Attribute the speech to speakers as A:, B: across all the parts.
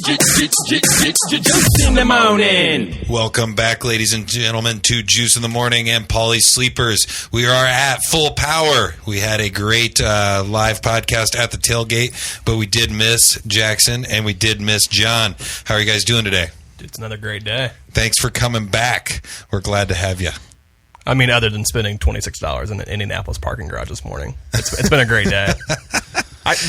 A: Juice in the morning.
B: Welcome back, ladies and gentlemen, to Juice in the Morning and Pauly Sleepers. We are at full power. We had a great live podcast at the tailgate, but we did miss Jackson and we did miss John. How are you guys doing today?
C: It's another great day.
B: Thanks for coming back. We're glad to have you.
C: I mean, other than spending $26 in an Indianapolis parking garage this morning, it's been a great day.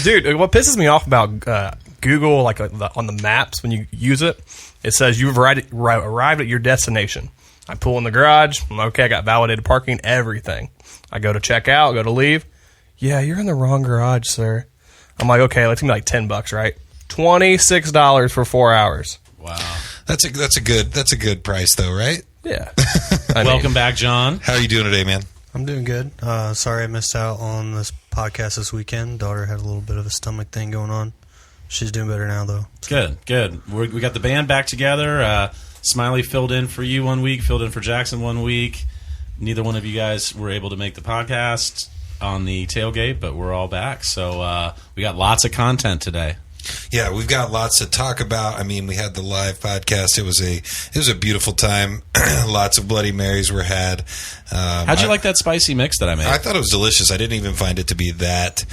C: Dude, what pisses me off about Google, like on the maps, when you use it, it says you've arrived at your destination. I pull in the garage. I'm okay. I got validated parking, everything. I go to check out, go to leave. Yeah, you're in the wrong garage, sir. I'm like, okay, let's give me like $10, right? $26 for 4 hours.
B: Wow, that's a good price though, right?
C: Yeah.
D: Welcome back, John.
B: How are you doing today, man?
E: I'm doing good. Sorry I missed out on this podcast this weekend. Daughter had a little bit of a stomach thing going on. She's doing better now, though.
D: Good. We got the band back together. Smiley filled in for you one week, filled in for Jackson one week. Neither one of you guys were able to make the podcast on the tailgate, but we're all back. So we got lots of content today.
B: Yeah, we've got lots to talk about. I mean, we had the live podcast. It was a beautiful time. Lots of Bloody Marys were had.
D: How'd you like that spicy mix that I made?
B: I thought it was delicious. I didn't even find it to be that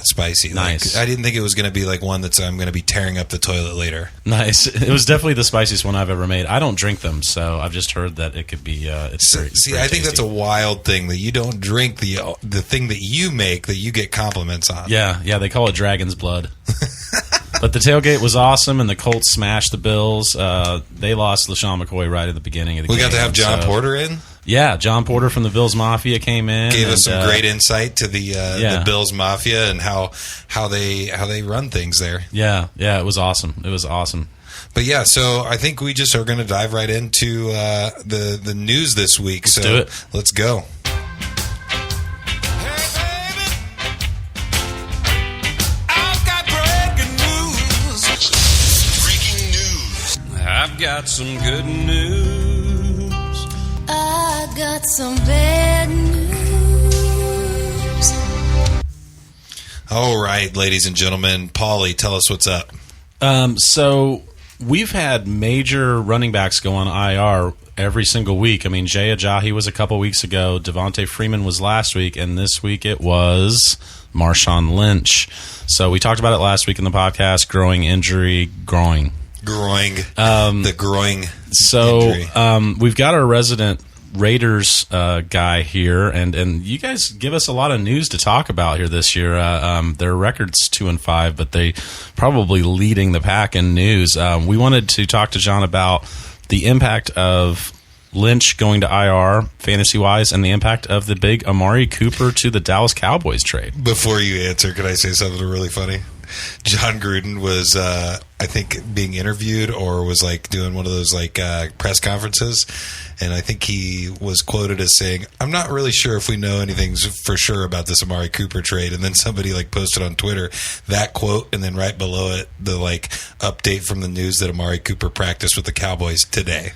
B: spicy.
D: Nice.
B: Like, I didn't think it was going to be like one that's I'm going to be tearing up the toilet later.
D: Nice. It was definitely the spiciest one I've ever made. I don't drink them, so I've just heard that it could be. It's very, very
B: I think
D: tasty.
B: that's a wild thing that you don't drink the thing that you make that you get compliments on.
D: Yeah. They call it dragon's blood. But the tailgate was awesome, and the Colts smashed the Bills. They lost LaShawn McCoy right at the beginning of the game.
B: We got to have John Porter in?
D: Yeah, John Porter from the Bills Mafia came in.
B: Gave us some great insight to the Bills Mafia and how they run things there.
D: Yeah, it was awesome.
B: But yeah, so I think we just are going to dive right into the news this week.
D: Let's do it.
B: Let's go.
A: I've got some good news.
F: I got some bad news.
B: All right, ladies and gentlemen, Pauly, tell us what's up.
D: So we've had major running backs go on IR every single week. I mean, Jay Ajayi was a couple weeks ago. Devontae Freeman was last week, and this week it was Marshawn Lynch. So we talked about it last week in the podcast. Groin injury.
B: The groin injury.
D: We've got our resident Raiders guy here, and you guys give us a lot of news to talk about here this year. Their record's 2-5, but they probably leading the pack in news. We wanted to talk to John about the impact of Lynch going to IR fantasy-wise and the impact of the big Amari Cooper to the Dallas Cowboys trade.
B: Before you answer, can I say something really funny? John Gruden was, I think, being interviewed or was like doing one of those like press conferences, and I think he was quoted as saying, "I'm not really sure if we know anything for sure about this Amari Cooper trade." And then somebody like posted on Twitter that quote, and then right below it the like update from the news that Amari Cooper practiced with the Cowboys today.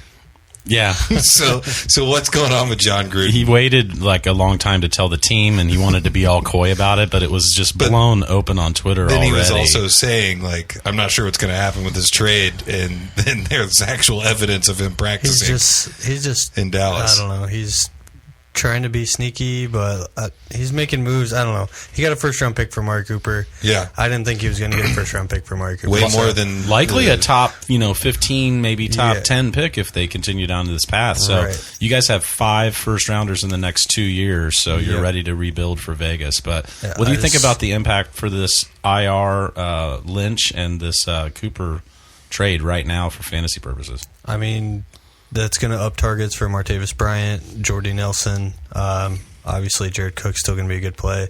D: Yeah.
B: So what's going on with John Gruden?
D: He waited like a long time to tell the team, and he wanted to be all coy about it, but it was just blown open on Twitter
B: then
D: already.
B: He was also saying, like, I'm not sure what's going to happen with this trade, and then there's actual evidence of him practicing.
E: He's just
B: in Dallas.
E: I don't know. He's trying to be sneaky, but he's making moves. I don't know. He got a first-round pick for Amari Cooper.
B: Yeah.
E: I didn't think he was going to get a first-round pick for Amari Cooper.
B: Way more than...
D: Likely a top, 15, maybe top 10 pick if they continue down this path. So you guys have 5 first-rounders in the next 2 years, so you're ready to rebuild for Vegas. But what do you think about the impact for this IR Lynch and this Cooper trade right now for fantasy purposes?
E: I mean... That's going to up targets for Martavis Bryant, Jordy Nelson. Obviously, Jared Cook's still going to be a good play.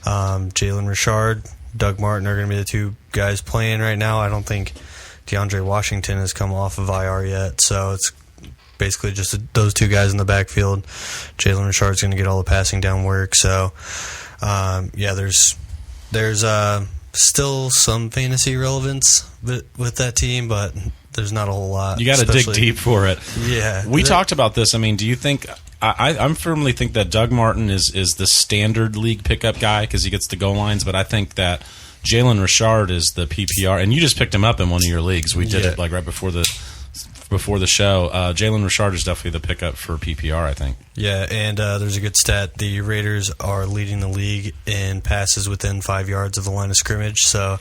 E: Jalen Richard, Doug Martin are going to be the 2 guys playing right now. I don't think DeAndre Washington has come off of IR yet, so it's basically just those 2 guys in the backfield. Jalen Richard's going to get all the passing down work. So, there's still some fantasy relevance with that team, but... There's not a whole lot.
D: You got to dig deep for it.
E: Yeah.
D: We talked about this. I mean, do you think... I firmly think that Doug Martin is the standard league pickup guy because he gets the goal lines, but I think that Jalen Richard is the PPR, and you just picked him up in one of your leagues. We did it like right before the show. Jalen Richard is definitely the pickup for PPR, I think.
E: Yeah, and there's a good stat. The Raiders are leading the league in passes within 5 yards of the line of scrimmage, so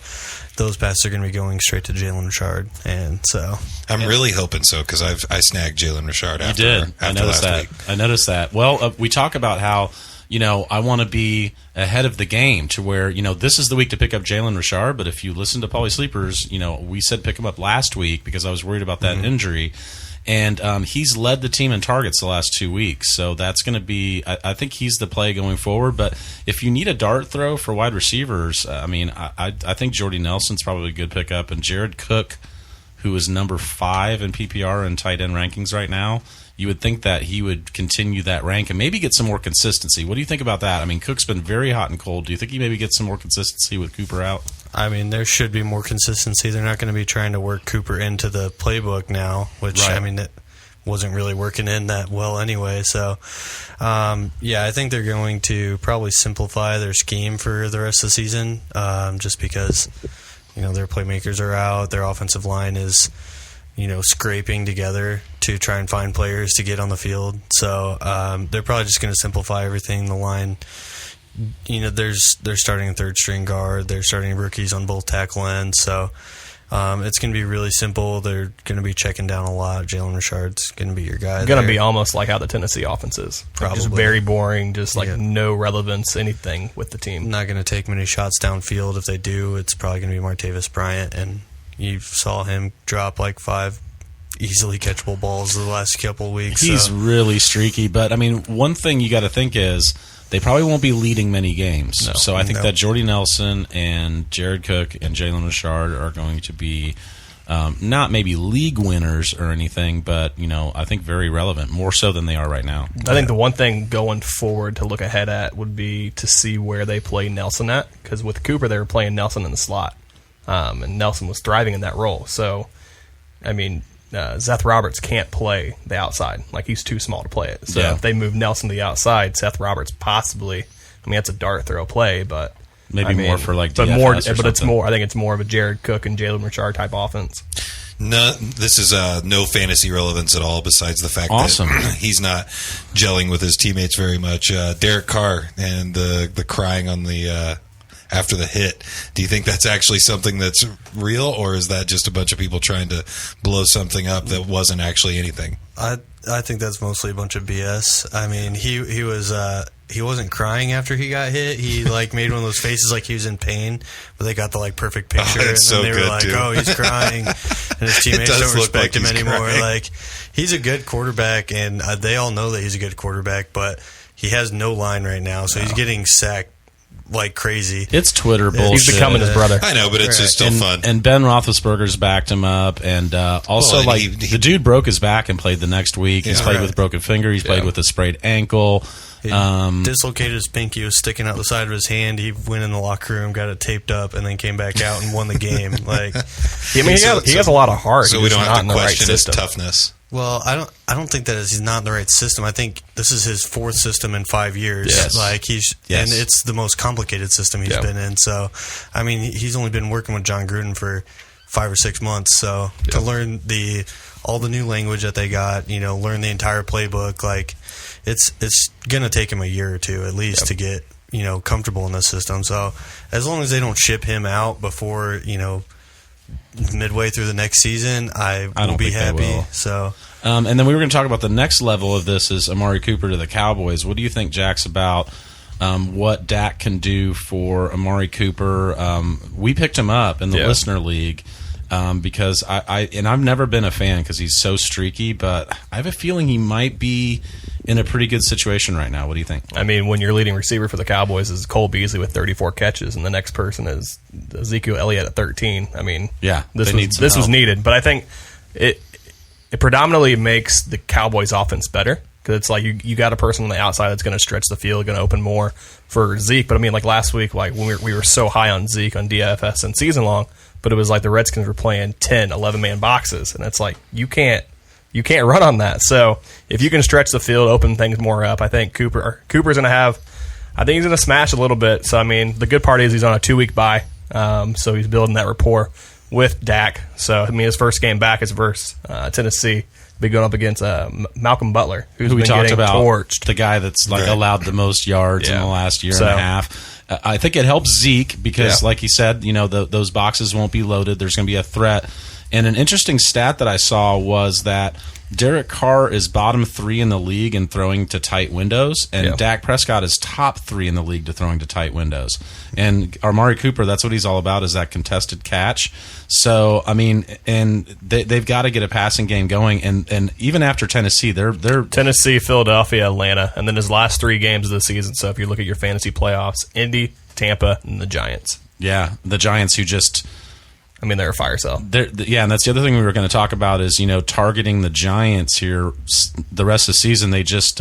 E: those passes are going to be going straight to Jalen Richard. And so
B: I'm really hoping so, because I snagged Jalen Richard after,
D: you did. I noticed
B: last
D: that.
B: week.
D: I noticed that. Well, we talk about how, I want to be ahead of the game to where, this is the week to pick up Jalen Richard, but if you listen to Pauly Sleepers, we said pick him up last week because I was worried about that injury. And he's led the team in targets the last 2 weeks, so that's going to be. I think he's the play going forward. But if you need a dart throw for wide receivers, I think Jordy Nelson's probably a good pickup, and Jared Cook, who is number 5 in PPR and tight end rankings right now. You would think that he would continue that rank and maybe get some more consistency. What do you think about that? Cook's been very hot and cold. Do you think he maybe gets some more consistency with Cooper out?
E: there should be more consistency. They're not going to be trying to work Cooper into the playbook now, which,
D: Right.
E: it wasn't really working in that well anyway. So, I think they're going to probably simplify their scheme for the rest of the season, just because, their playmakers are out. Their offensive line is, scraping together to try and find players to get on the field. So they're probably just going to simplify everything. The line, they're starting a third string guard. They're starting rookies on both tackle ends. So it's going to be really simple. They're going to be checking down a lot. Jalen Richard's going to be your guy.
C: Going to be almost like how the Tennessee offense is.
E: Probably.
C: Just very boring, just no relevance, anything with the team.
E: Not going to take many shots downfield. If they do, it's probably going to be Martavis Bryant, and you saw him drop like 5 easily catchable balls the last couple of weeks.
D: He's really streaky, but one thing you got to think is they probably won't be leading many games.
C: No.
D: So I think that Jordy Nelson and Jared Cook and Jalen Richard are going to be not maybe league winners or anything, but I think very relevant, more so than they are right now.
C: I think the one thing going forward to look ahead at would be to see where they play Nelson at, because with Cooper they were playing Nelson in the slot, and Nelson was thriving in that role. So, Seth Roberts can't play the outside. Like, he's too small to play it. So if they move Nelson to the outside, Seth Roberts possibly, that's a dart throw play, but
D: maybe more for like
C: but
D: DFS
C: more,
D: or
C: but
D: something.
C: it's more. I think it's more of a Jared Cook and Jalen Richard type offense.
B: No, this is no fantasy relevance at all, besides the fact that he's not gelling with his teammates very much. Derek Carr and the crying on the after the hit. Do you think that's actually something that's real, or is that just a bunch of people trying to blow something up that wasn't actually anything?
E: I think that's mostly a bunch of BS. He wasn't crying after he got hit. He made one of those faces like he was in pain, but they got the perfect picture, and
B: so
E: then they were
B: good,
E: like,
B: too.
E: "Oh, he's crying," and his teammates
B: does
E: don't
B: look
E: respect
B: like
E: him
B: he's
E: anymore.
B: crying.
E: He's a good quarterback, and they all know that he's a good quarterback, but he has no line right now, so he's getting sacked like crazy.
D: It's Twitter bullshit.
C: He's becoming his brother.
B: I know, but it's just still fun.
D: And Ben Roethlisberger's backed him up, and also the dude broke his back and played the next week. He's played with a broken finger. He's played with a sprayed ankle.
E: He dislocated his pinky. It was sticking out the side of his hand. He went in the locker room, got it taped up, and then came back out and won the game.
C: He has a lot of heart.
B: So
C: He's
B: we don't
C: just
B: have
C: not
B: to
C: in the right
B: question his
C: system.
B: toughness.
E: Well, I don't think that he's not in the right system. I think this is his 4th system in 5 years.
D: Yes.
E: And it's the most complicated system he's been in. So, he's only been working with John Gruden for 5 or 6 months. So to learn all the new language that they got, learn the entire playbook, it's gonna take him a year or two at least to get comfortable in this system. So as long as they don't ship him out before midway through the next season, I will be
D: think they
E: happy.
D: will.
E: So,
D: and then we were going to talk about the next level of this is Amari Cooper to the Cowboys. What do you think, Jax, about what Dak can do for Amari Cooper? We picked him up in the listener league because I've never been a fan because he's so streaky, but I have a feeling he might be in a pretty good situation right now. What do you think?
C: When your leading receiver for the Cowboys is Cole Beasley with 34 catches, and the next person is Ezekiel Elliott at 13. This was needed, but I think it predominantly makes the Cowboys' offense better because it's like you got a person on the outside that's going to stretch the field, going to open more for Zeke. But last week, when we were so high on Zeke on DFS and season long, but it was like the Redskins were playing 10, 11-man boxes, and it's like you can't run on that. So if you can stretch the field, open things more up, I think Cooper's going to have. I think he's going to smash a little bit. So the good part is he's on a 2-week bye. So he's building that rapport with Dak. So, I mean, his first game back is versus Tennessee. Be going up against Malcolm Butler, who
D: we
C: been
D: talked
C: getting
D: about,
C: torched.
D: the guy that's allowed the most yards in the last year and a half. I think it helps Zeke because, like he said, those boxes won't be loaded. There's going to be a threat. And an interesting stat that I saw was that Derek Carr is bottom 3 in the league in throwing to tight windows, and Dak Prescott is top 3 in the league to throwing to tight windows. And Amari Cooper, that's what he's all about, is that contested catch. So, I mean, and they've got to get a passing game going. And even after Tennessee, they're
C: Tennessee, Philadelphia, Atlanta, and then his last 3 games of the season. So if you look at your fantasy playoffs, Indy, Tampa, and the Giants.
D: Yeah, the Giants who just...
C: I mean, they're a fire sale.
D: Yeah, and that's the other thing we were going to talk about is, targeting the Giants here the rest of the season. They just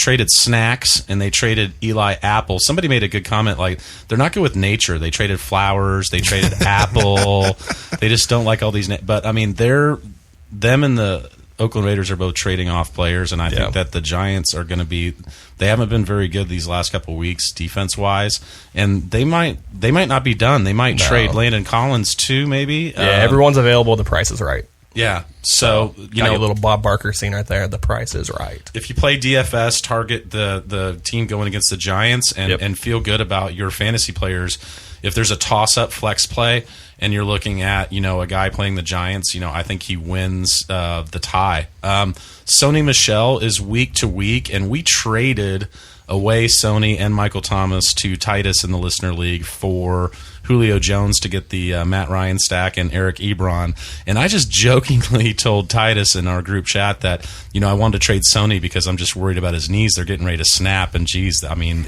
D: traded Snacks and they traded Eli Apple. Somebody made a good comment, like, they're not good with nature. They traded Flowers, they traded Apple. They just don't like all these but I mean, them and the Oakland Raiders are both trading off players, and I think that the Giants are going to be. They haven't been very good these last couple of weeks defense wise, and they might not be done. They might trade Landon Collins too, maybe.
C: Yeah, everyone's available. The price is right.
D: Yeah, so
C: got your little Bob Barker scene right there. The price is right.
D: If you play DFS, target the team going against the Giants, and feel good about your fantasy players. If there's a toss-up flex play and you're looking at, a guy playing the Giants, I think he wins the tie. Sony Michel is week to week, and we traded away Sony and Michael Thomas to Titus in the Listener League for Julio Jones to get the Matt Ryan stack and Eric Ebron. And I just jokingly told Titus in our group chat that, I wanted to trade Sony because I'm just worried about his knees. They're getting ready to snap. And geez, I mean,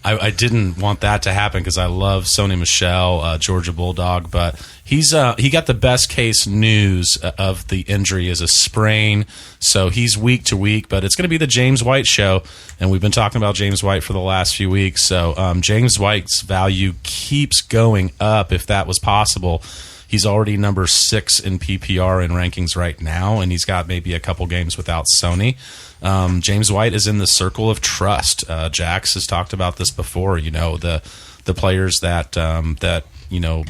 D: I didn't want that to happen because I love Sony Michel, Georgia Bulldog, but he got the best case news of the injury as a sprain. So he's week to week, but it's going to be the James White show. And we've been talking about James White for the last few weeks. So James White's value keeps going up if that was possible. He's already number 6 in PPR in rankings right now, and he's got maybe a couple games without Sony. James White is in the circle of trust. Jax has talked about this before. The players that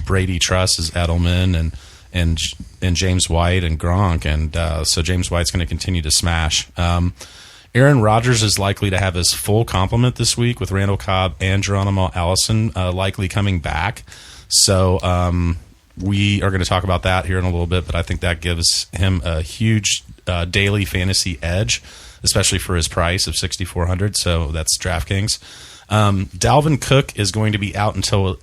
D: Brady trusts is Edelman and James White and Gronk, and so James White's going to continue to smash. Aaron Rodgers is likely to have his full complement this week with Randall Cobb and Geronimo Allison likely coming back. So we are going to talk about that here in a little bit, but I think that gives him a huge daily fantasy edge, especially for his price of $6,400. So that's DraftKings. Dalvin Cook is going to be out until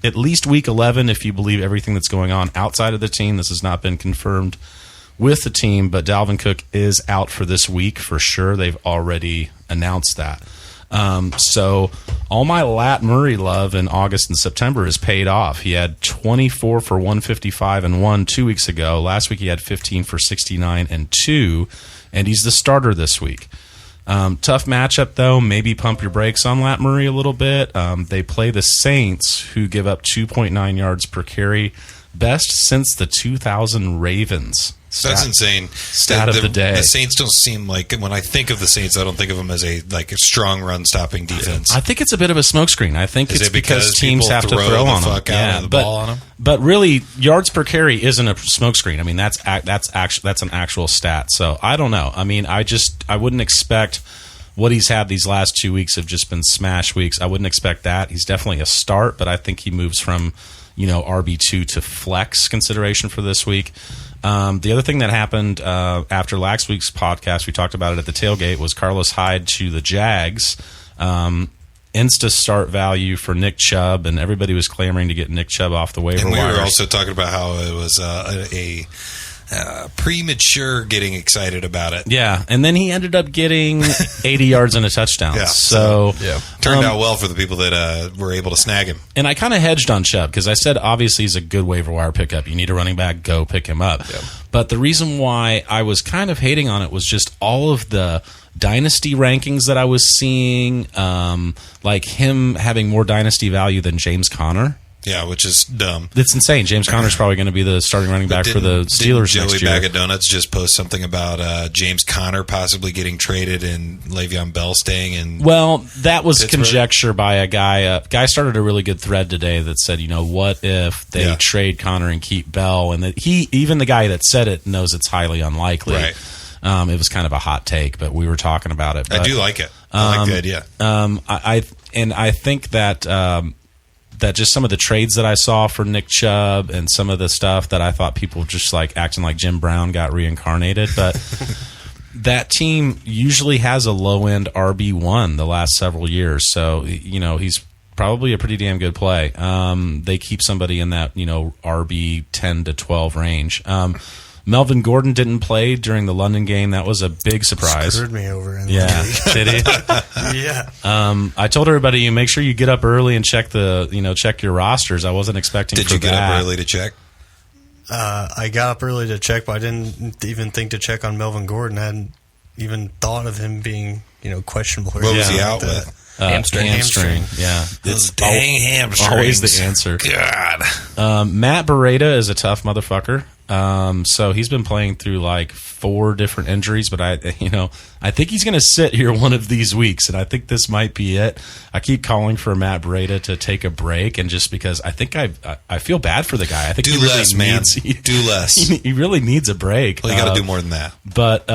D: at least week 11 if you believe everything that's going on outside of the team. This has not been confirmed with the team, but Dalvin Cook is out for this week for sure. They've already announced that. So all my Lat Murray love in August and September is paid off. He had 24 for 155 and 1 2 weeks ago. Last week he had 15 for 69 and 2, and he's the starter this week. Tough matchup, though. Maybe pump your brakes on Lat Murray a little bit. They play the Saints, who give up 2.9 yards per carry. Best since the 2000 Ravens.
B: That's insane.
D: Stat of the day.
B: The Saints don't seem like, when I think of the Saints, I don't think of them as a strong run stopping defense.
D: I think it's a bit of a smokescreen. I think it's because teams have to throw on them.
B: Ball on them.
D: But really, yards per carry isn't a smokescreen. I mean, that's an actual stat. So I don't know. I mean, I wouldn't expect what he's had these last 2 weeks have just been smash weeks. I wouldn't expect that. He's definitely a start, but I think he moves from RB2 to flex consideration for this week. The other thing that happened after last week's podcast, we talked about it at the tailgate, was Carlos Hyde to the Jags. Insta start value for Nick Chubb, and everybody was clamoring to get Nick Chubb off the waiver wire.
B: And we were also talking about how it was a premature getting excited about it.
D: Yeah, and then he ended up getting 80 yards and a touchdown.
B: Yeah,
D: so
B: turned out well for the people that were able to snag him.
D: And I kind of hedged on Chubb because I said obviously he's a good waiver wire pickup. You need a running back, go pick him up. Yeah. But the reason why I was kind of hating on it was just all of the dynasty rankings that I was seeing, like him having more dynasty value than James Conner.
B: Yeah, which is dumb.
D: It's insane. James Conner's probably going to be the starting running back for the Steelers
B: Joey
D: next year.
B: Bag of Donuts just post something about James Conner possibly getting traded and Le'Veon Bell staying in.
D: Well, that was
B: Pittsburgh?
D: conjecture by a guy. A guy started a really good thread today that said, what if they trade Conner and keep Bell? And that even the guy that said it knows it's highly unlikely.
B: Right.
D: It was kind of a hot take, but we were talking about it. But,
B: I do like it. I like the idea.
D: I think that that just some of the trades that I saw for Nick Chubb and some of the stuff that I thought people just like acting like Jim Brown got reincarnated, but that team usually has a low end RB1 the last several years, so he's probably a pretty damn good play. They keep somebody in that RB 10 to 12 range. Melvin Gordon didn't play during the London game. That was a big surprise.
E: Screwed me over in
D: Yeah,
E: the league.
D: did he?
E: Yeah.
D: I told everybody, you make sure you get up early and check check your rosters. I wasn't expecting.
B: Did
D: for
B: you get
D: that.
B: up early to check?
E: I got up early to check, but I didn't even think to check on Melvin Gordon. I hadn't even thought of him being questionable.
B: What was he out with?
D: Hamstring. Yeah,
B: It's dang hamstrings.
D: always the answer.
B: God.
D: Matt Beretta is a tough motherfucker. So he's been playing through like 4 different injuries, but I think he's going to sit here one of these weeks, and I think this might be it. I keep calling for Matt Beretta to take a break, and just because I think I feel bad for the guy. I think
B: Do
D: he really
B: less, man.
D: needs,
B: Do less.
D: He really needs a break.
B: Well, you got to do more than that.
D: But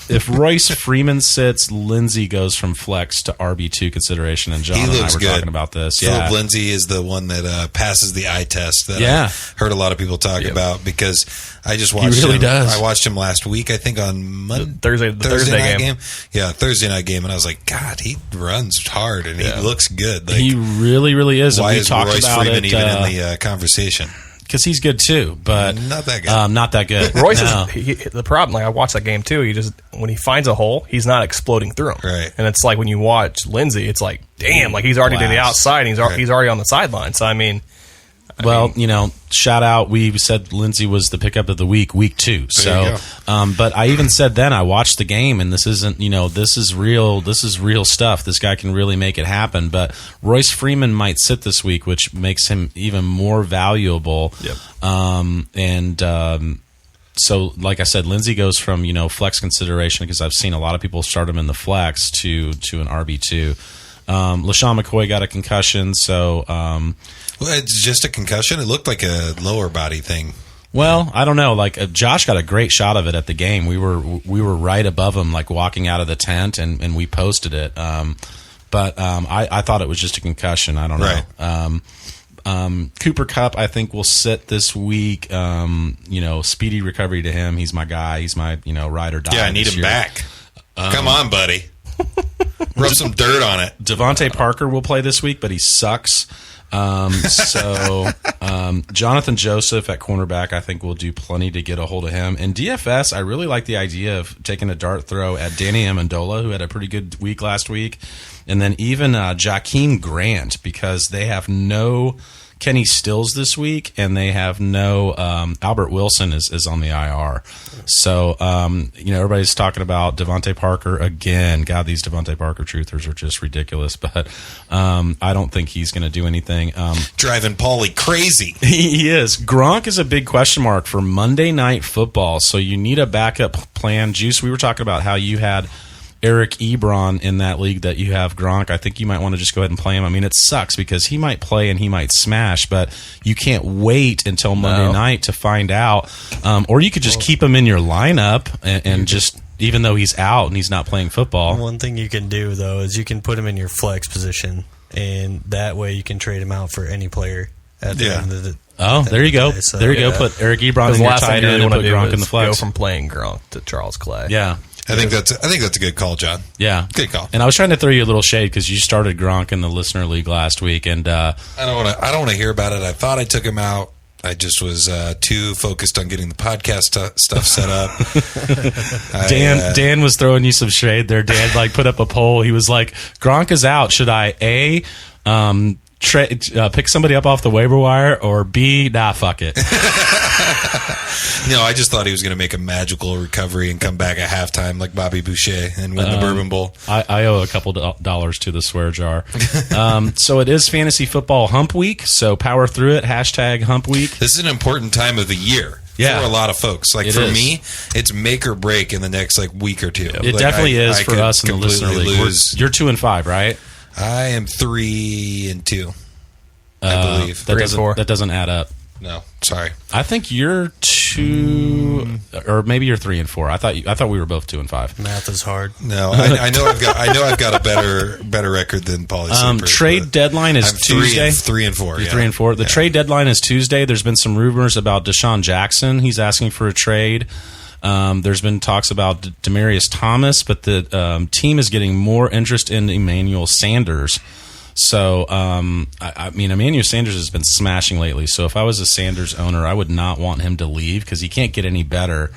D: if Royce Freeman sits, Lindsey goes from flex to RB2 consideration, and John
B: He
D: and I
B: looks
D: were
B: good.
D: talking about this.
B: Philip
D: Yeah.
B: Lindsay is the one that passes the eye test that
D: Yeah.
B: I heard a lot of people talk about, because I just watched
D: really
B: him.
D: does.
B: I watched him last week, I think on Monday,
C: Thursday
B: night
C: game.
B: Yeah, Thursday night game, and I was like, God, he runs hard and he looks good. Like,
D: He really, really is.
B: why
D: And we
B: is
D: talked
B: Royce
D: about
B: Freeman
D: it,
B: even in the conversation?
D: because he's good too, but
B: Not that good.
D: Not that good.
C: Royce
D: No.
C: is the problem. Like I watched that game too. He just when he finds a hole, he's not exploding through them.
B: Right.
C: And it's like when you watch Lindsey, it's like damn, like he's already to the
B: Blast.
C: outside. And he's already on the sideline. So I mean,
D: shout out. We said Lindsey was the pickup of the week 2.
B: There you
D: So, but I even said then I watched the game, and this isn't, this is real. This is real stuff. This guy can really make it happen. But Royce Freeman might sit this week, which makes him even more valuable.
C: Yep.
D: So, like I said, Lindsey goes from flex consideration, because I've seen a lot of people start him in the flex to an RB2. LaShawn McCoy got a concussion, so.
B: Well, it's just a concussion. It looked like a lower body thing.
D: Well, I don't know. Like Josh got a great shot of it at the game. We were right above him, like walking out of the tent, and we posted it. But I thought it was just a concussion. I don't know.
B: Right.
D: Cooper Kupp, I think, will sit this week. Speedy recovery to him. He's my guy. He's my ride or die.
B: Yeah, I need
D: this
B: him
D: year.
B: back. Come on, buddy. Rub some dirt on it.
D: Devontae Parker will play this week, but he sucks. Jonathan Joseph at cornerback, I think, will do plenty to get a hold of him. And DFS, I really like the idea of taking a dart throw at Danny Amendola, who had a pretty good week last week. And then even Jakeem Grant, because they have no Kenny Stills this week, and they have no Albert Wilson is on the IR. So, everybody's talking about Devontae Parker again. God, these Devontae Parker truthers are just ridiculous. But I don't think he's going to do anything.
B: Driving Pauly crazy.
D: He is. Gronk is a big question mark for Monday Night Football. So you need a backup plan. Juice, we were talking about how you had Eric Ebron in that league that you have Gronk. I think you might want to just go ahead and play him. I mean, it sucks because he might play and he might smash, but you can't wait until Monday night to find out. Or you could just keep him in your lineup and just, even though he's out and he's not playing football.
E: One thing you can do, though, is you can put him in your flex position, and that way you can trade him out for any player at the end of the
D: Oh, there you go.
E: So,
D: there you go. Put Eric Ebron in
C: the
D: your
C: last
D: tight
C: thing you
D: end
C: really
D: and
C: want
D: put
C: to do
D: Gronk in
C: is
D: the flex.
C: go from playing Gronk to Charles Clay.
D: Yeah.
B: I think that's a good call, John.
D: Yeah.
B: Good call.
D: And I was trying to throw you a little shade because you started Gronk in the listener league last week, and
B: I don't want to hear about it. I thought I took him out. I just was too focused on getting the podcast stuff set up.
D: Dan was throwing you some shade there. Dan put up a poll. He was like, Gronk is out. Should I pick somebody up off the waiver wire, or B, nah, fuck it.
B: No, I just thought he was going to make a magical recovery and come back at halftime like Bobby Boucher and win the Bourbon Bowl.
D: I owe a couple dollars to the swear jar. So it is Fantasy Football Hump Week, so power through it. Hashtag Hump Week.
B: This is an important time of the year.
D: Yeah.
B: For a lot of folks. Like, for me, it's make or break in the next week or two.
D: It
B: like,
D: definitely is
B: I
D: for
B: could
D: us in the listener league. You're 2-5, right?
B: I am 3-2. I believe.
D: That doesn't add up.
B: No, sorry.
D: I think you're 2, or maybe you're 3-4. I thought we were both 2-5.
E: Math is hard.
B: No, I know I've got a better record than Pauly.
D: Trade deadline is Tuesday.
B: 3-4.
D: You're 3-4. The trade deadline is Tuesday. There's been some rumors about Deshaun Jackson. He's asking for a trade. There's been talks about Demaryius Thomas, but the team is getting more interest in Emmanuel Sanders. So, I mean, Emmanuel Sanders has been smashing lately. So if I was a Sanders owner, I would not want him to leave because he can't get any better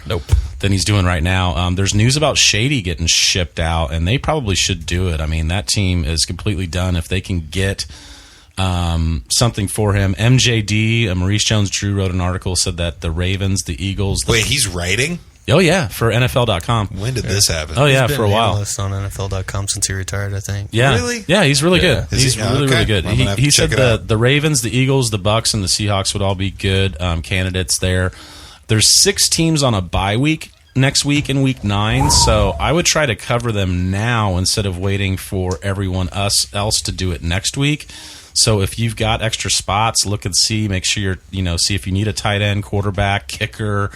D: than he's doing right now. There's news about Shady getting shipped out, and they probably should do it. I mean, that team is completely done if they can get something for him. MJD, Maurice Jones-Drew wrote an article, said that the Ravens, the Eagles...
B: Wait, he's writing?
D: Oh, yeah, for NFL.com.
B: When did this happen?
D: Oh, yeah,
E: He's
D: for a while.
E: He's been an analyst on NFL.com since he retired, I think.
D: Yeah.
B: Really?
D: Yeah, he's really good. He's
B: he?
D: really,
B: Okay.
D: really good.
B: I'm gonna have to
D: He said
B: check it out.
D: the Ravens, the Eagles, the Bucks, and the Seahawks would all be good candidates there. There's 6 teams on a bye week next week in week 9, so I would try to cover them now instead of waiting for everyone else to do it next week. So if you've got extra spots, look and see. Make sure see if you need a tight end, quarterback, kicker,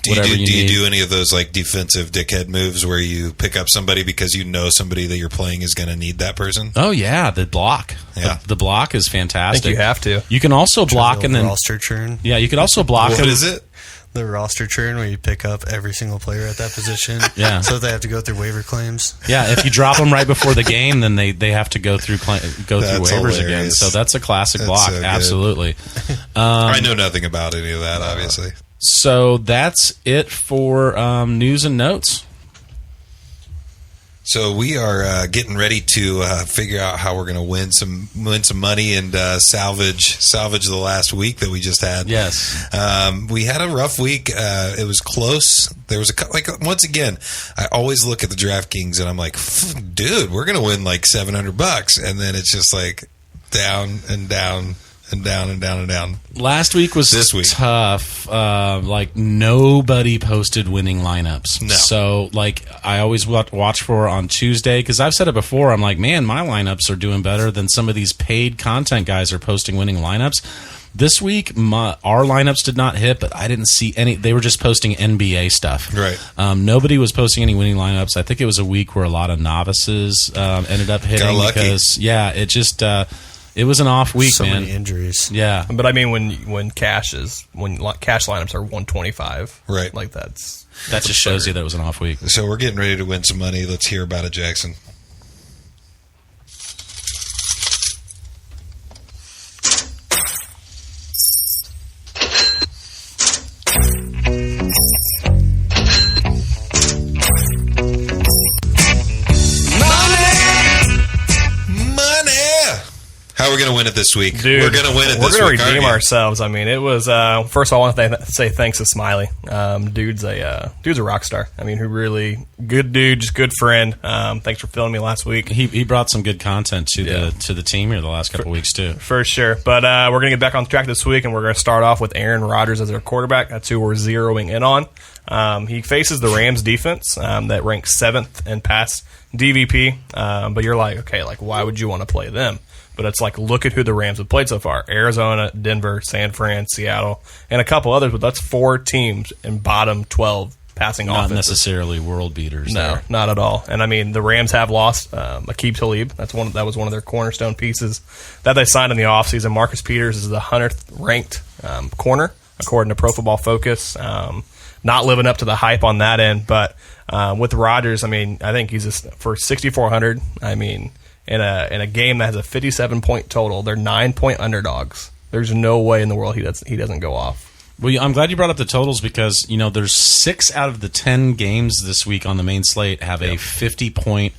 D: whatever you need.
B: Do you do any of those defensive dickhead moves where you pick up somebody because you know somebody that you're playing is going to need that person?
D: Oh yeah, the block.
B: Yeah.
D: The block is fantastic.
C: I think you have to.
D: You can also block and then
E: roster churn.
D: Yeah, you could also block.
B: What is it?
E: The roster churn where you pick up every single player at that position.
D: Yeah.
E: So they have to go through waiver claims.
D: Yeah, if you drop them right before the game, then they have to go through waivers
B: hilarious.
D: again. So that's a classic block.
B: So
D: Absolutely.
B: I know nothing about any of that, obviously.
D: So that's it for news and notes.
B: So we are getting ready to figure out how we're going to win some money and salvage the last week that we just had.
D: Yes,
B: we had a rough week. It was close. There was once again, I always look at the DraftKings and I'm like, dude, we're going to win $700, and then it's just down and down. And down and down and down.
D: Last week was
B: this week
D: tough. Nobody posted winning lineups.
B: No.
D: So I always watch for on Tuesday because I've said it before. I'm like, man, my lineups are doing better than some of these paid content guys are posting winning lineups. This week, our lineups did not hit, but I didn't see any. They were just posting NBA stuff.
B: Right.
D: Nobody was posting any winning lineups. I think it was a week where a lot of novices ended up hitting.
B: Got lucky.
D: Because it just. It was an off week,
E: so
D: man.
E: Many injuries.
D: Yeah,
C: but I mean, when cash lineups are 125,
B: right?
D: That just shows you that it was an off week.
B: So we're getting ready to win some money. Let's hear about it, Jackson. How are we going to win it this week?
C: Dude,
B: we're going to win it this week.
C: We're going to redeem ourselves. I mean, it was first of all, I want to say thanks to Smiley. Dude's a rock star. I mean, who really good dude, just good friend. Thanks for filling me last week.
D: He brought some good content to the team here the last couple weeks too.
C: For sure. But we're going to get back on track this week, and we're going to start off with Aaron Rodgers as our quarterback. That's who we're zeroing in on. He faces the Rams defense that ranks 7th in pass DVP. But you're like, okay, why would you want to play them? But it's look at who the Rams have played so far. Arizona, Denver, San Fran, Seattle, and a couple others, but that's 4 teams in bottom 12 passing offenses.
D: Not necessarily world beaters.
C: No,
D: there.
C: not at all. And I mean, the Rams have lost Aqib Talib. That was one of their cornerstone pieces that they signed in the offseason. Marcus Peters is the 100th ranked corner, according to Pro Football Focus. Not living up to the hype on that end, but with Rodgers, I mean, I think he's for 6,400. I mean, in a game that has a 57-point total, they're 9-point underdogs. There's no way in the world he doesn't go off.
D: Well, I'm glad you brought up the totals because there's 6 out of the 10 games this week on the main slate have a 50-point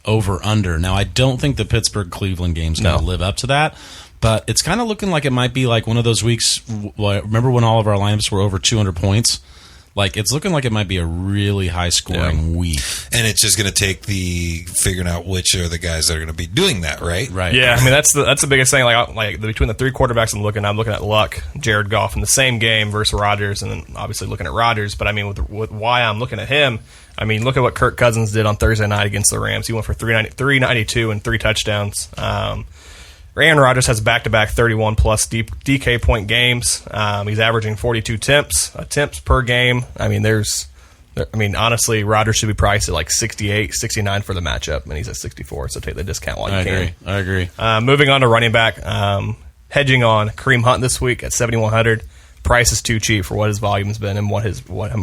D: over under. Now, I don't think the Pittsburgh Cleveland game's going to live up to that, But it's kind of looking like it might be like one of those weeks. Remember when all of our lineups were over 200 points? Like, it's looking like it might be a really high-scoring week.
B: And it's just going to take the figuring out which are the guys that are going to be doing that, right?
D: Right.
C: Yeah, I mean, that's the biggest thing. Like between the three quarterbacks I'm looking at Luck, Jared Goff in the same game versus Rodgers, and then obviously looking at Rodgers. But, I mean, with why I'm looking at him, I mean, look at what Kirk Cousins did on Thursday night against the Rams. He went for 392 and 3 touchdowns. Aaron Rodgers has back-to-back 31-plus DK point games. He's averaging 42 attempts per game. I mean, honestly, Rodgers should be priced at like 68, 69 for the matchup, and he's at 64, so take the discount while you can.
D: I agree.
C: Moving on to running back, hedging on Kareem Hunt this week at 7,100. Price is too cheap for what his volume has been and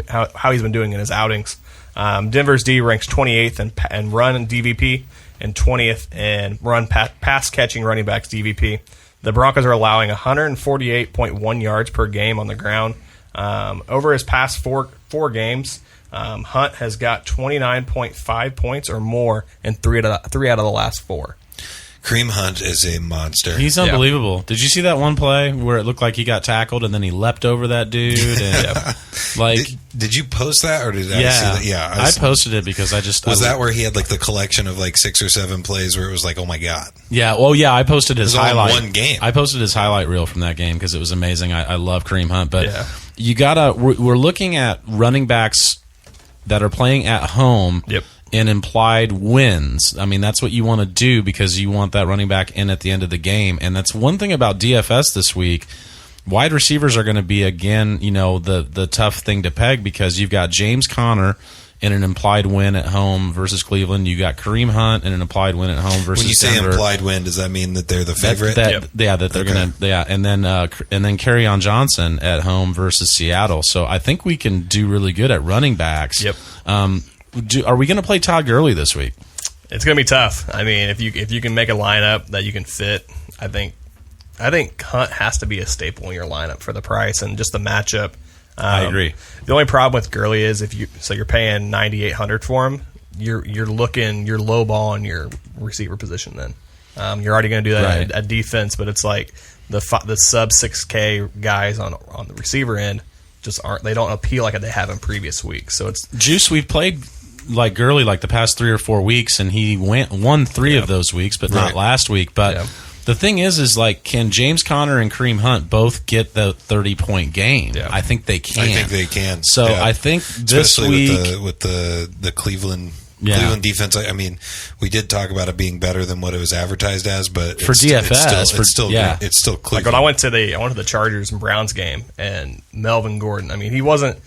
C: how he's been doing in his outings. Denver's D ranks 28th in run and DVP, and 20th in run pass catching running backs DVP. The Broncos are allowing 148.1 yards per game on the ground. Over his past four games, Hunt has got 29.5 points or more in three out of the last 4.
B: Kareem Hunt is a monster.
D: He's unbelievable. Did you see that one play where it looked like he got tackled and then he leapt over that dude? And, like,
B: did you post that or did I see that? Yeah,
D: I posted it because
B: that where he had like the collection of like 6 or 7 plays where it was like, oh my god.
D: Yeah, well, yeah, I posted his highlight.
B: One game.
D: I posted his highlight reel from that game because it was amazing. I love Kareem Hunt, but you gotta. We're looking at running backs that are playing at home.
C: Yep.
D: And implied wins. I mean, that's what you want to do because you want that running back in at the end of the game. And that's one thing about DFS this week. Wide receivers are going to be, again, the tough thing to peg because you've got James Conner in an implied win at home versus Cleveland. You got Kareem Hunt in an implied win at home versus
B: When you say
D: Denver.
B: implied win, does that mean that they're the favorite?
D: Yeah, that they're going to. Yeah, and then Kerryon Johnson at home versus Seattle. So I think we can do really good at running backs.
C: Yep.
D: Are we going to play Todd Gurley this week?
C: It's going to be tough. I mean, if you can make a lineup that you can fit, I think Hunt has to be a staple in your lineup for the price and just the matchup.
D: I agree.
C: The only problem with Gurley is you're paying $9,800 for him, you're low ball in your receiver position. Then you're already going to do that at defense, but it's like the sub 6K guys on the receiver end they don't appeal like they have in previous weeks. So it's
D: Juice. We've played like Gurley like the past 3 or 4 weeks, and he won 3 of those weeks, but not last week. But the thing is like, can James Conner and Kareem Hunt both get the 30-point game?
B: Yeah.
D: I think they can.
B: I think they can.
D: So I think this
B: especially
D: week
B: with the Cleveland defense. I mean, we did talk about it being better than what it was advertised as, but
D: for DFS,
B: it's still Cleveland.
C: Like when I went to the Chargers and Browns game, and Melvin Gordon. I mean, he wasn't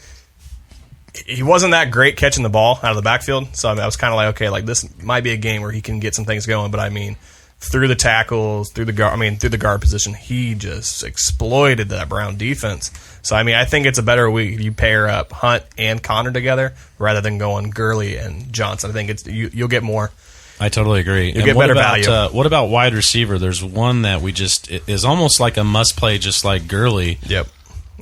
C: that great catching the ball out of the backfield. So I was kind of like, okay, like this might be a game where he can get some things going. But I mean, through the tackles, through the guard position, he just exploited that Brown defense. So I mean, I think it's a better week if you pair up Hunt and Conner together rather than going Gurley and Johnson. I think you'll get more.
D: I totally agree.
C: You'll get better value.
D: What about wide receiver? There's one that is almost like a must play, just like Gurley.
C: Yep.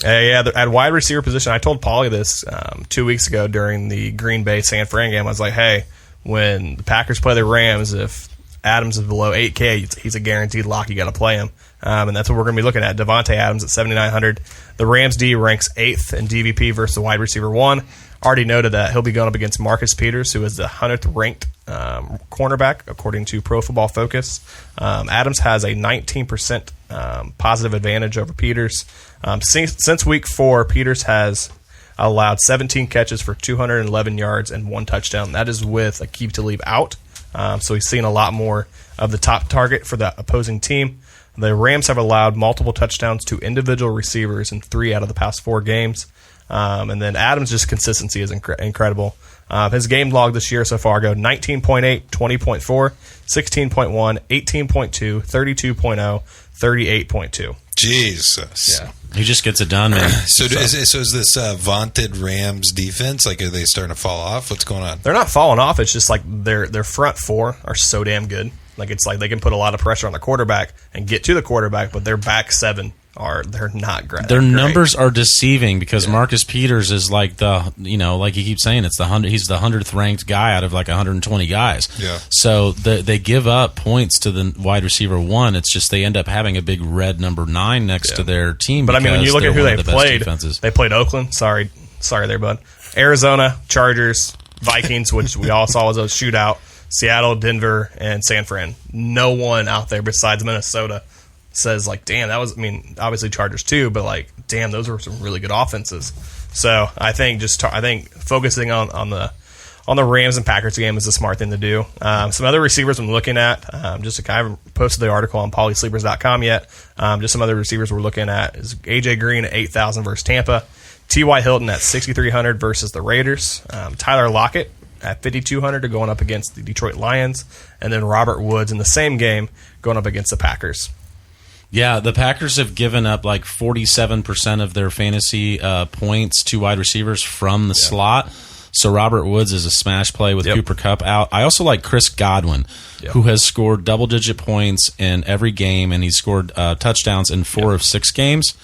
C: At wide receiver position, I told Pauly this 2 weeks ago during the Green Bay San Fran game. I was like, hey, when the Packers play the Rams, if Adams is below 8K, he's a guaranteed lock. You got to play him. And that's what we're going to be looking at. Devontae Adams at 7,900. The Rams D ranks 8th in DVP versus the wide receiver 1. Already noted that he'll be going up against Marcus Peters, who is the 100th ranked cornerback, according to Pro Football Focus. Adams has a 19% positive advantage over Peters. Since week 4, Peters has allowed 17 catches for 211 yards and 1 touchdown. That is with Aqib Talib out. So he's seen a lot more of the top target for the opposing team. The Rams have allowed multiple touchdowns to individual receivers in 3 out of the past 4 games. And then Adams' just consistency is incredible. His game log this year so far go 19.8, 20.4, 16.1, 18.2, 32.0, 38.2.
B: Jesus.
C: Yeah.
D: He just gets it done, man.
B: So is this vaunted Rams defense, like, are they starting to fall off? What's going on?
C: They're not falling off. It's just like their front 4 are so damn good. Like, it's like they can put a lot of pressure on the quarterback and get to the quarterback, but their back 7 they're not great.
D: Their numbers are deceiving because Marcus Peters is like like he keeps saying, he's the 100th ranked guy out of like 120 guys.
B: Yeah.
D: So they give up points to the wide receiver 1. It's just they end up having a big red number 9 next to their team.
C: But I mean, when you look at who they played,
D: defenses.
C: they played Oakland. Sorry there, bud. Arizona, Chargers, Vikings, which we all saw was a shootout. Seattle, Denver, and San Fran. No one out there besides Minnesota says like, damn, that was. I mean, obviously Chargers too, but like, damn, those were some really good offenses. So I think focusing on the Rams and Packers game is a smart thing to do. Some other receivers I'm looking at. I haven't posted the article on PaulySleepers.com yet. Just some other receivers we're looking at is AJ Green at 8,000 versus Tampa, T.Y. Hilton at 6,300 versus the Raiders, Tyler Lockett at 5,200 going up against the Detroit Lions, and then Robert Woods in the same game going up against the Packers.
D: Yeah, the Packers have given up like 47% of their fantasy points to wide receivers from the slot. So Robert Woods is a smash play with Cooper Kupp out. I also like Chris Godwin, who has scored double-digit points in every game, and he's scored touchdowns in 4 of 6 games.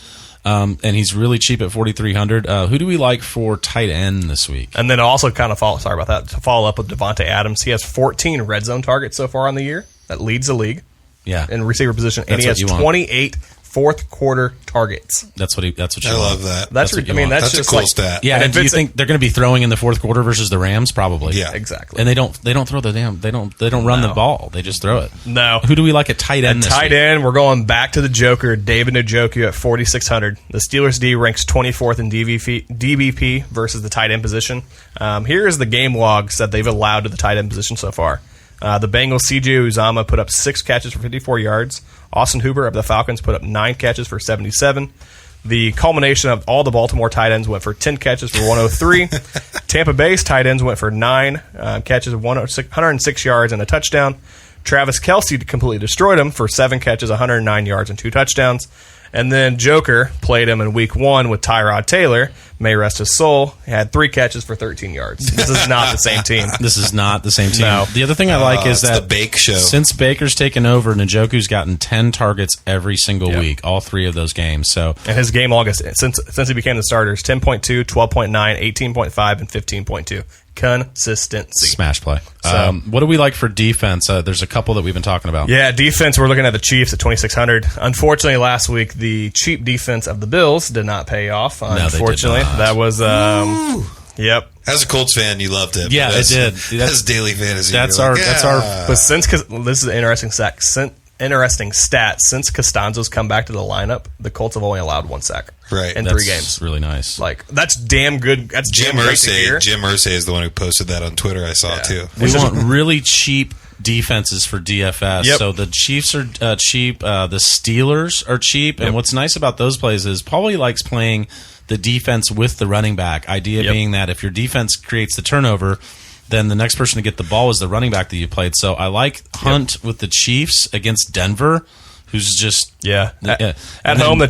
D: And he's really cheap at 4,300. Who do we like for tight end this week?
C: And then also to follow up with Devontae Adams. He has 14 red zone targets so far on the year. That leads the league.
D: Yeah,
C: in receiver position, and
D: That's
C: he has 28 fourth quarter targets.
D: That's what you
B: I
D: want.
B: love that.
C: That's
D: what you
C: I mean,
D: want.
C: that's
B: That's
C: just
B: a cool
C: like,
B: stat.
D: Yeah, and do you
C: it's
D: think they're going to be throwing in the fourth quarter versus the Rams? Probably.
B: Yeah,
C: exactly.
D: And they don't throw the they don't run the ball. They just throw it.
C: No.
D: Who do we like at tight end?
C: At tight end, we're going back to the Joker, David Njoku at 4,600. The Steelers D ranks 24th in DBP versus the tight end position. Here is the game logs that they've allowed to the tight end position so far. The Bengals, C.J. Uzomah put up 6 catches for 54 yards. Austin Hooper of the Falcons put up 9 catches for 77. The culmination of all the Baltimore tight ends went for 10 catches for 103. Tampa Bay's tight ends went for 9 catches of 106 yards and a touchdown. Travis Kelce completely destroyed him for 7 catches, 109 yards, and 2 touchdowns. And then Joker played him in week 1 with Tyrod Taylor. May rest his soul. He had 3 catches for 13 yards. This is not the same team.
D: This is not the same team.
C: No.
D: The other thing I like is
B: it's
D: that
B: the Bake Show.
D: Since Baker's taken over, Njoku's gotten 10 targets every single week, all 3 of those games. So,
C: and his game log is, since he became the starters, 10.2, 12.9, 18.5, and 15.2. Consistency.
D: Smash play.
C: So,
D: what do we like for defense? There's a couple that we've been talking about.
C: Yeah, defense, we're looking at the Chiefs at 2,600. Unfortunately, last week, the cheap defense of the Bills did not pay off. Unfortunately,
D: they did not.
C: that was... Yep.
B: As a Colts fan, you loved it.
D: Yeah,
B: but
D: it did.
B: That's daily fantasy.
D: That's
B: You're
D: our.
B: like,
D: That's our.
C: But this is an interesting stat. Since Costanzo's come back to the lineup, the Colts have only allowed 1 sack
B: Right.
C: in
D: That's
C: 3 games.
D: really nice.
C: Like, that's damn good. That's
B: Jim
C: damn great to hear.
B: Irsay is the one who posted that on Twitter. I saw it too.
D: We want really cheap defenses for DFS.
C: Yep.
D: So the Chiefs are cheap. The Steelers are cheap. And what's nice about those plays is Pauly likes playing the defense with the running back. Idea being that if your defense creates the turnover, then the next person to get the ball is the running back that you played. So I like Hunt with the Chiefs against Denver, who's just
C: At home, the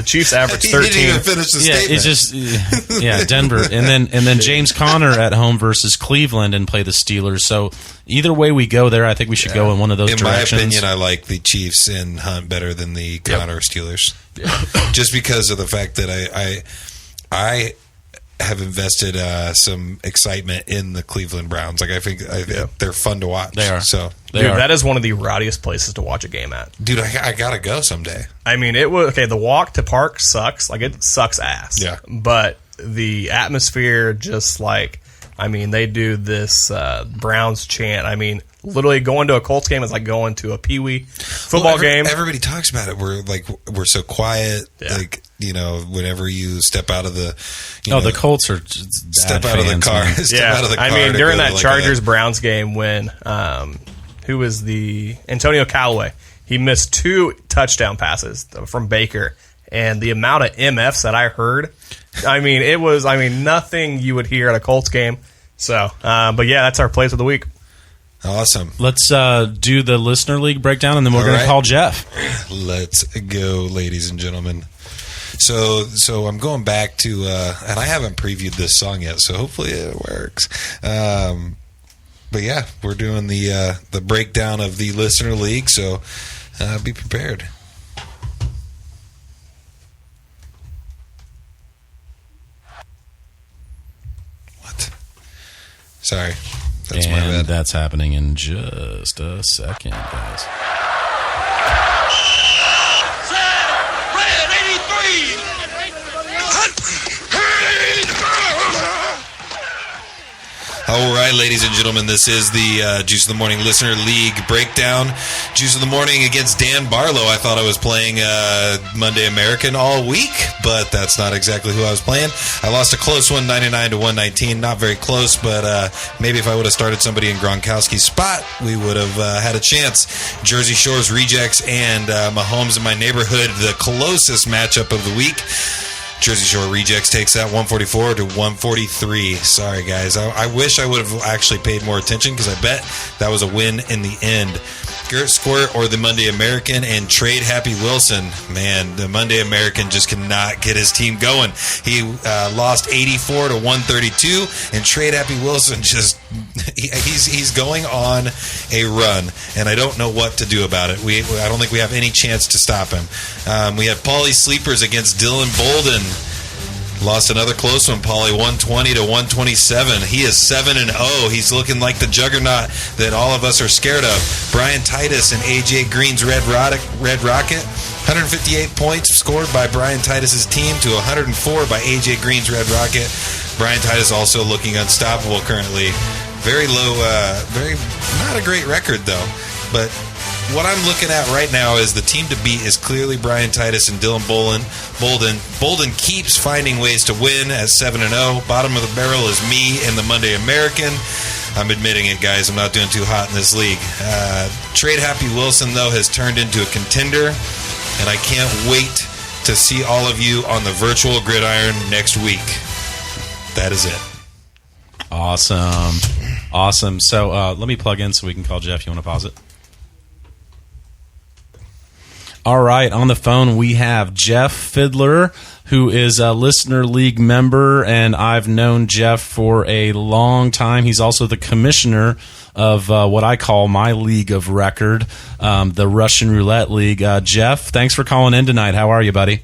C: Chiefs average
B: He
C: 13.
B: didn't even finish the statement.
D: it's just Denver, and then James Conner at home versus Cleveland and play the Steelers. So either way we go there, I think we should go in one of those directions.
B: In my opinion, I like the Chiefs and Hunt better than the Connor Steelers, just because of the fact that I have invested some excitement in the Cleveland Browns. Like I think they're fun to watch.
D: They are.
B: So,
C: Dude, that is one of the rowdiest places to watch a game at.
B: dude, I gotta go someday.
C: I mean, it was okay. The walk to park sucks. Like, it sucks ass.
B: Yeah.
C: But the atmosphere, just like, I mean, they do this Browns chant. I mean, literally going to a Colts game is like going to a Pee Wee football game.
B: Everybody talks about it. We're so quiet.
C: Yeah.
B: Like, you know, whenever you step out of the,
D: the Colts are just
B: step
D: bad
B: out of the
D: fans,
B: car.
D: man.
B: Step out of the car.
C: I mean,
B: to
C: during
B: go to
C: that
B: like
C: Chargers Browns game when who was the Antonio Callaway? He missed 2 touchdown passes from Baker, and the amount of MFs that I heard, I mean, it was nothing you would hear at a Colts game. So, but yeah, that's our plays of the week.
B: Awesome.
D: Let's do the listener league breakdown, and then we're
B: All
D: going
B: right.
D: to call Jeff.
B: Let's go, ladies and gentlemen. So I'm going back to, and I haven't previewed this song yet, so hopefully it works. But yeah, we're doing the breakdown of the listener league, so be prepared. Sorry. That's my bad.
D: That's happening in just a second, guys.
B: All right, ladies and gentlemen, this is the Juice of the Morning Listener League breakdown. Juice of the Morning against Dan Barlow. I thought I was playing Monday American all week, but that's not exactly who I was playing. I lost a close one, 99-119. Not very close, but maybe if I would have started somebody in Gronkowski's spot, we would have had a chance. Jersey Shore's Rejects and Mahomes in my neighborhood, the closest matchup of the week. Jersey Shore Rejects takes that 144 to 143. Sorry, guys. I wish I would have actually paid more attention because I bet that was a win in the end. Gert Squirt or the Monday American and Trade Happy Wilson. Man, the Monday American just cannot get his team going. He lost 84 to 132, and Trade Happy Wilson just he's going on a run, and I don't know what to do about it. I don't think we have any chance to stop him. We had Pauly Sleepers against Dylan Bolden. Lost another close one, Pauly, 120 to 127. He is 7-0. He's looking like the juggernaut that all of us are scared of. Brian Titus and AJ Green's Red Rocket. 158 points scored by Brian Titus's team to 104 by AJ Green's Red Rocket. Brian Titus also looking unstoppable currently. Very low, not a great record though. But what I'm looking at right now is the team to beat is clearly Brian Titus and Dylan Bolden. Bolden keeps finding ways to win at 7-0. Bottom of the barrel is me and the Monday American. I'm admitting it, guys. I'm not doing too hot in this league. Trade Happy Wilson, though, has turned into a contender, and I can't wait to see all of you on the virtual gridiron next week. That is it.
D: Awesome. So let me plug in so we can call Jeff. You want to pause it? All right, on the phone we have Jeff Fiddler, who is a Listener League member, and I've known Jeff for a long time. He's also the commissioner of what I call my league of record, the Russian Roulette League. Jeff, thanks for calling in tonight. How are you, buddy?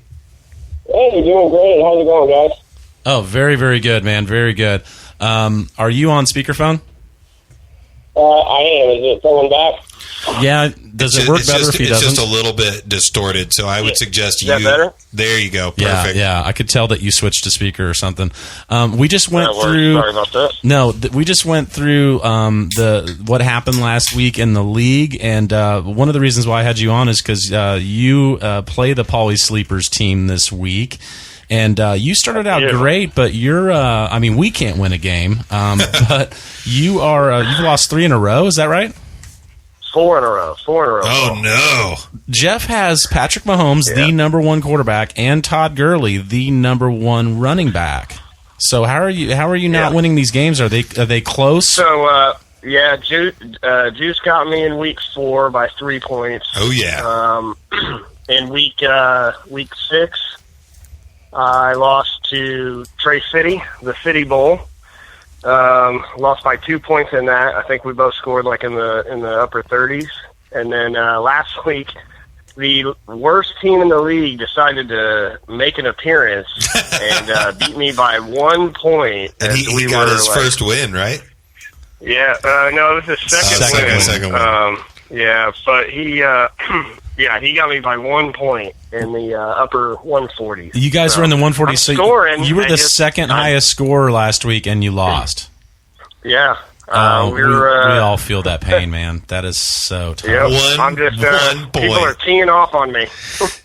G: Hey, doing great. How's it going, guys?
D: Oh, very, very good, man. Very good. Are you on speakerphone?
G: I am. Is it going back?
D: Yeah, does it work better if he doesn't?
B: It's just a little bit distorted, so I would suggest you...
G: Is that better?
B: There you go. Perfect.
D: Yeah, I could tell that you switched to speaker or something. We just went
G: Sorry
D: through...
G: about that.
D: No, we just went through what happened last week in the league, and one of the reasons why I had you on is because you play the Pauly Sleepers team this week. And you started out great, but you're, we can't win a game. But you've lost 3 in a row, is that right?
G: 4 in a row.
B: Oh, no.
D: Jeff has Patrick Mahomes, the number 1 quarterback, and Todd Gurley, the number 1 running back. So how are you not winning these games? Are they close?
G: So, Juice got me in week 4 by 3 points.
B: Oh, yeah.
G: In week 6, I lost to Trey City, the City Bowl. Lost by 2 points in that. I think we both scored like in the upper 30s. And then last week, the worst team in the league decided to make an appearance and beat me by 1 point.
B: And he got his first win, right?
G: Yeah. No, it was his second win. Yeah, but he got me by 1 point in the upper 140s.
D: You guys were in the 140s, so you were the second highest scorer last week, and you lost.
G: Yeah.
D: We all feel that pain, man. That is so tough.
G: Yep. I'm just people are teeing off on me.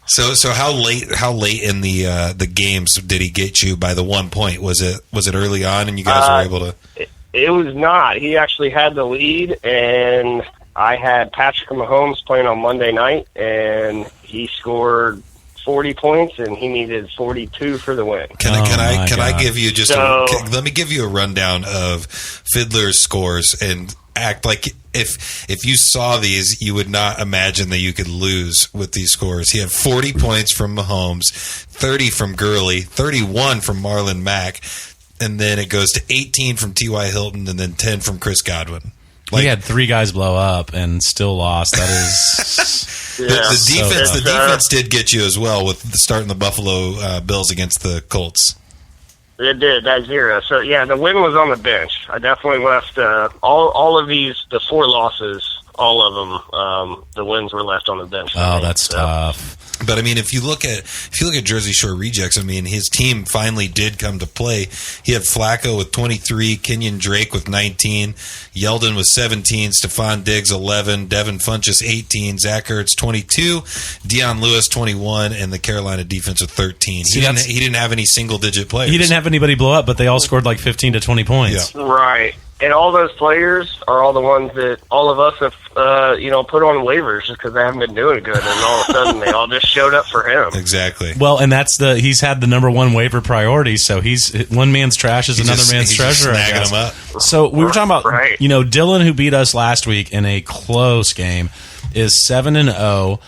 B: So how late in the games did he get you by the 1 point? Was it early on, and you guys were able to?
G: It was not. He actually had the lead, and I had Patrick Mahomes playing on Monday night, and he scored 40 points, and he needed 42 for the win.
B: Can I give you let me give you a rundown of Fiddler's scores and act like if you saw these, you would not imagine that you could lose with these scores. He had 40 points from Mahomes, 30 from Gurley, 31 from Marlon Mack, and then it goes to 18 from T.Y. Hilton, and then 10 from Chris Godwin.
D: He had 3 guys blow up and still lost. That is
B: the defense did get you as well with starting the Buffalo Bills against the Colts.
G: It did, that 0. So, yeah, the win was on the bench. I definitely left all of these, the 4 losses, all of them, the wins were left on the bench.
D: Oh, that's tough.
B: But I mean, if you look at Jersey Shore Rejects, I mean, his team finally did come to play. He had Flacco with 23, Kenyon Drake with 19, Yeldon with 17, Stephon Diggs 11, Devin Funchess 18, Zach Ertz 22, Dion Lewis 21, and the Carolina defense with 13. He didn't have any single digit players.
D: He didn't have anybody blow up, but they all scored like 15 to 20 points.
B: Yeah.
G: Right. And all those players are all the ones that all of us have, put on waivers just because they haven't been doing good, and all of a sudden they all just showed up for him.
B: Exactly.
D: Well, and he's had the number 1 waiver priority, so he's one man's trash is another man's treasure.
B: He's snagging them up.
D: So we were talking about,
G: right.
D: Dylan, who beat us last week in a close game, is 7-0.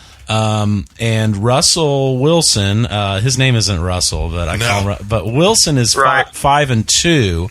D: And Russell Wilson, his name isn't Russell, but I call him. But Wilson is
G: right.
D: 5-2.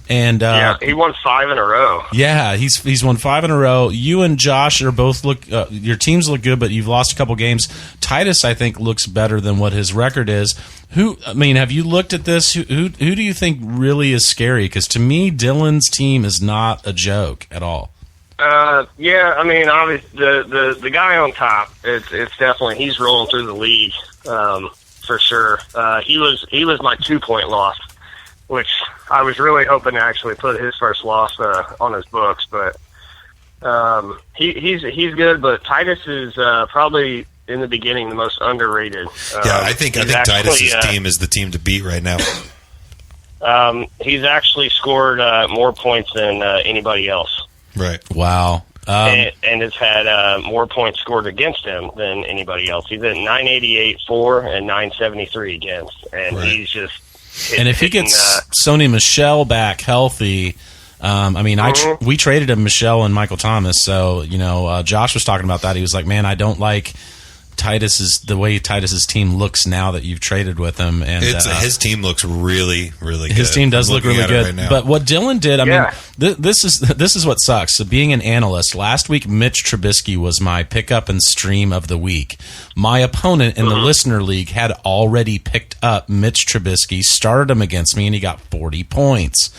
D: And
G: he won 5 in a row.
D: Yeah, he's won 5 in a row. You and Josh are both your teams look good, but you've lost a couple games. Titus, I think, looks better than what his record is. Have you looked at this? Who do you think really is scary? Because to me, Dylan's team is not a joke at all.
G: Yeah, I mean, obviously the guy on top, it's definitely, he's rolling through the league for sure. He was my 2-point loss, which I was really hoping to actually put his first loss on his books, but he's good. But Titus is probably in the beginning the most underrated.
B: I think Titus's team is the team to beat right now.
G: He's actually scored more points than anybody else.
B: Right.
D: Wow.
G: And has had more points scored against him than anybody else. He's at 988 for and 973 against, and
B: right.
G: he's just.
D: And if he gets Sony Michel back healthy, we traded him Michel and Michael Thomas. So Josh was talking about that. He was like, "Man, I don't like the way Titus's team looks now that you've traded with him." And
B: his team looks really, really good.
D: His team does look really good.
B: Right,
D: but what Dylan did, this is what sucks. So being an analyst, last week Mitch Trubisky was my pickup and stream of the week. My opponent in the listener league had already picked up Mitch Trubisky, started him against me, and he got 40 points.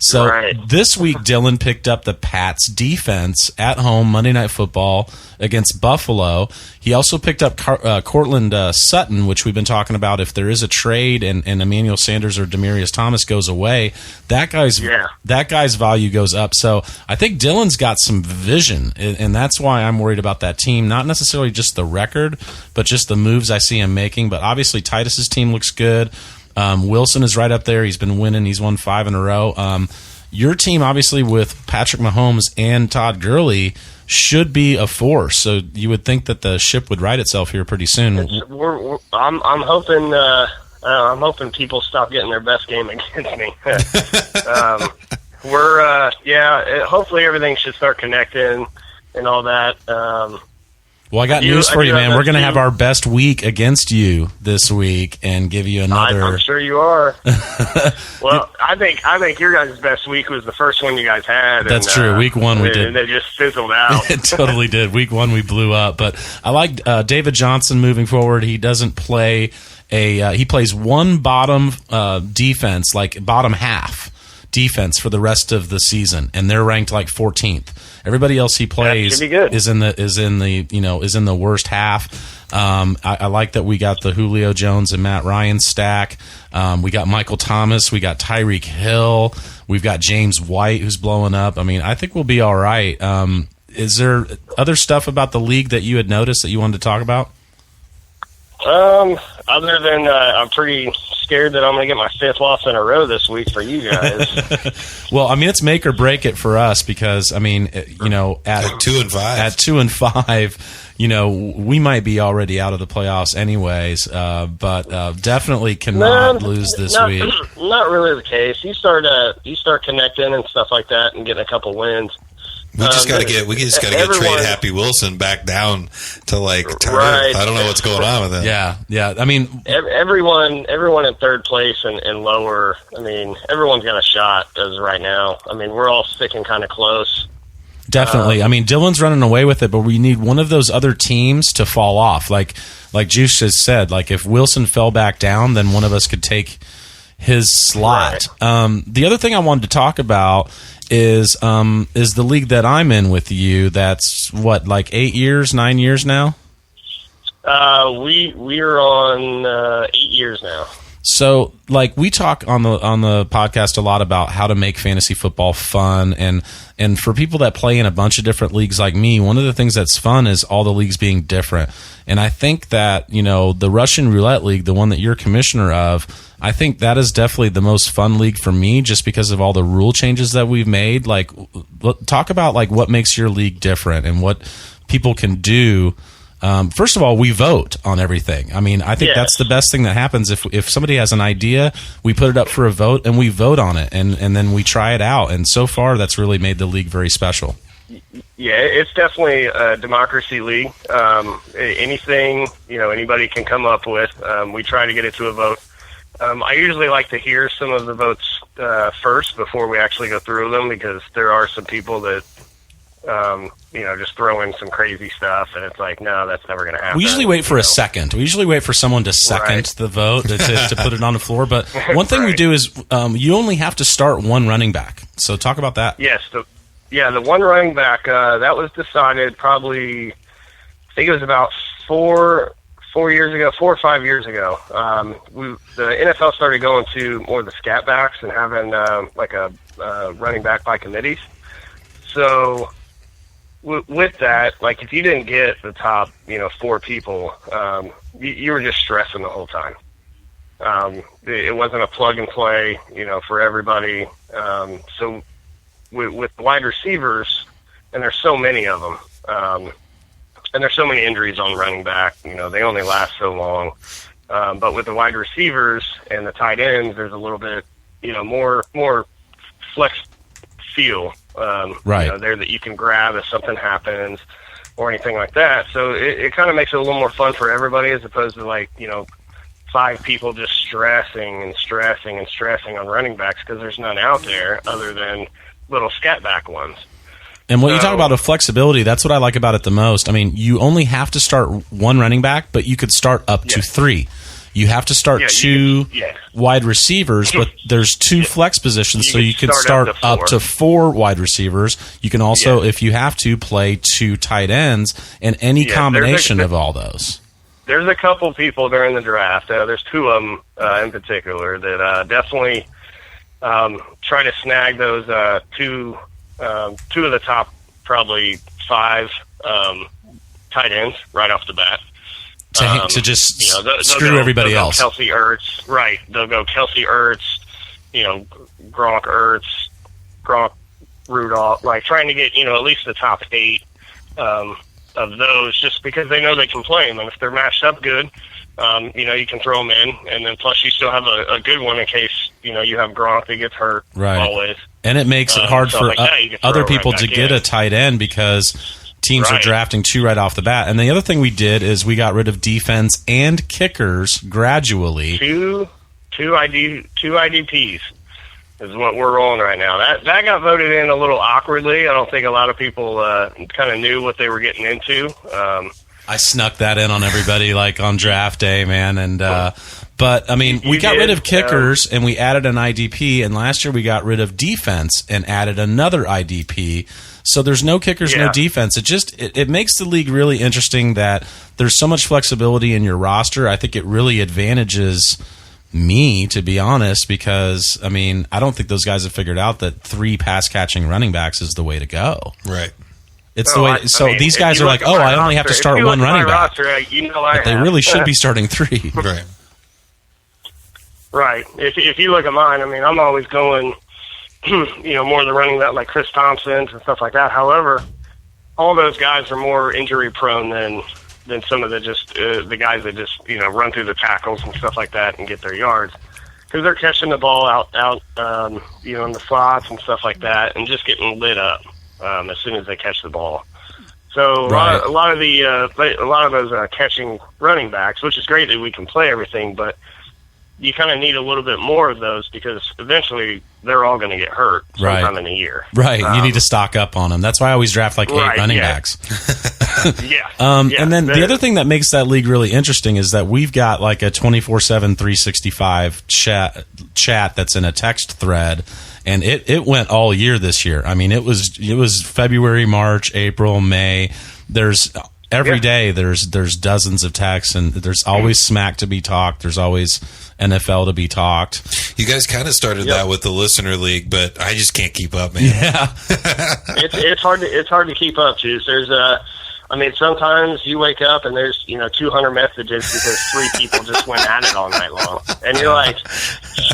D: So this week, Dylan picked up the Pats defense at home, Monday Night Football against Buffalo. He also picked up Cortland Sutton, which we've been talking about. If there is a trade and Emmanuel Sanders or Demaryius Thomas goes away, that guy's value goes up. So I think Dylan's got some vision, and that's why I'm worried about that team. Not necessarily just the record, but just the moves I see him making. But obviously Titus's team looks good. Wilson is right up there. He's been winning. He's won 5 in a row. Your team, obviously, with Patrick Mahomes and Todd Gurley, should be a force. So you would think that the ship would right itself here pretty soon.
G: I'm hoping. I'm hoping people stop getting their best game against me. Hopefully everything should start connecting and all that.
D: Well, I got news for you, man. We're going to have our best week against you this week and give you another.
G: I'm sure you are. Well, I think your guys' best week was the first one you guys had.
D: That's true. Week 1 we did.
G: And they just fizzled out.
D: It totally did. Week 1 we blew up. But I like David Johnson moving forward. He doesn't play he plays one bottom defense, like bottom half defense for the rest of the season, and they're ranked like 14th. Everybody else he plays is in the worst half. I like that we got the Julio Jones and Matt Ryan stack. We got Michael Thomas. We got Tyreek Hill. We've got James White, who's blowing up. I mean, I think we'll be all right. Is there other stuff about the league that you had noticed that you wanted to talk about?
G: Other than I'm pretty scared that I'm going to get my 5th loss in a row this week for you guys.
D: Well, I mean, it's make or break it for us because, I mean, at
B: 2-5.
D: At 2-5, we might be already out of the playoffs anyways, but definit't cannot lose this week.
G: Not really the case. You start connecting and stuff like that and getting a couple wins.
B: We just got to get Trade Happy Wilson back down to like
G: right.
B: I don't know what's going on with him.
D: Yeah. I mean,
G: everyone in 3rd place and lower. I mean, everyone's got a shot as right now. I mean, we're all sticking kind of close.
D: Definitely. I mean, Dylan's running away with it, but we need one of those other teams to fall off. Like Juice has said, like if Wilson fell back down, then one of us could take his slot. The other thing I wanted to talk about is the league that I'm in with you. That's what, like 9 years now?
G: We're on 8 years now.
D: So, like, we talk on the podcast a lot about how to make fantasy football fun, and for people that play in a bunch of different leagues like me, one of the things that's fun is all the leagues being different. And I think that, the Russian Roulette League, the one that you're commissioner of, I think that is definitely the most fun league for me, just because of all the rule changes that we've made. Like, talk about like what makes your league different and what people can do. First of all, we vote on everything. I mean, I think that's the best thing that happens. If somebody has an idea, we put it up for a vote and we vote on it, and then we try it out. And so far, that's really made the league very special.
G: Yeah, it's definitely a democracy league. Anything, anybody can come up with, we try to get it to a vote. I usually like to hear some of the votes first before we actually go through them, because there are some people that just throw in some crazy stuff, and it's like, no, that's never going to happen.
D: We usually wait for a second. We usually wait for someone to second the vote to put it on the floor. But one thing we do is you only have to start one running back. So talk about that.
G: Yes. The one running back, that was decided probably, I think it was about 4 or 5 years ago. The NFL started going to more of the scat backs and having like a running back by committees. So with that, like, if you didn't get the top, 4 people, you were just stressing the whole time. It wasn't a plug and play, for everybody. So with wide receivers, and there's so many of them, and there's so many injuries on running back, they only last so long. But with the wide receivers and the tight ends, there's a little bit, more flex feel. There that you can grab if something happens or anything like that. So it kind of makes it a little more fun for everybody, as opposed to 5 people just stressing on running backs, because there's none out there other than little scat back ones.
D: And what you talk about, a flexibility, that's what I like about it the most. I mean, you only have to start one running back, but you could start up to 3. You have to start 2 wide receivers, but there's 2 flex positions, so you could start up to 4 wide receivers. You can also, if you have to, play 2 tight ends, and any combination of all those.
G: There's a couple people during the draft. There's 2 of them in particular that definitely try to snag those 2 of the top probably 5 tight ends right off the bat.
D: To just screw everybody else.
G: Kelsey Ertz, right? They'll go Kelsey Ertz, Gronk, Rudolph, like trying to get at least the top 8 of those, just because they know they can play them, and if they're matched up good, you can throw them in, and then plus you still have a good one in case you have Gronk that gets hurt always.
D: And it makes it hard for other people to get a tight end, because teams are drafting 2 right off the bat. And the other thing we did is we got rid of defense and kickers gradually.
G: Two IDPs is what we're rolling right now. That got voted in a little awkwardly. I don't think a lot of people kind of knew what they were getting into.
D: I snuck that in on everybody like on draft day, man. And but I mean, we got rid of kickers and we added an IDP. And last year we got rid of defense and added another IDP. So there's no kickers, no defense. It makes the league really interesting that there's so much flexibility in your roster. I think it really advantages me, to be honest, because I mean, I don't think those guys have figured out that 3 pass catching running backs is the way to go.
B: Right.
D: It's the way. So these guys are like, I only have to start 1 running back. But they really should be starting 3.
B: Right.
G: Right. If you look at mine, I mean, I'm always going, more of the running back like Chris Thompson's and stuff like that. However, all those guys are more injury prone than some of the guys that just run through the tackles and stuff like that and get their yards, because they're catching the ball out in the slots and stuff like that and just getting lit up as soon as they catch the ball. So a lot of those catching running backs, which is great that we can play everything, but you kind of need a little bit more of those, because eventually they're all going to get hurt sometime in a year.
D: Right. You need to stock up on them. That's why I always draft like 8 running backs.
G: Yeah.
D: And then the other thing that makes that league really interesting is that we've got like a 24/7, 365 chat that's in a text thread, and it went all year this year. I mean, it was February, March, April, May. There's every day there's dozens of texts, and there's always smack to be talked. There's always NFL to be talked.
B: You guys kind of started that with the listener league, but I just can't keep up, man.
D: Yeah.
G: It's hard to keep up, Juice. Sometimes you wake up and there's 200 messages because 3 people just went at it all night long, and you're like,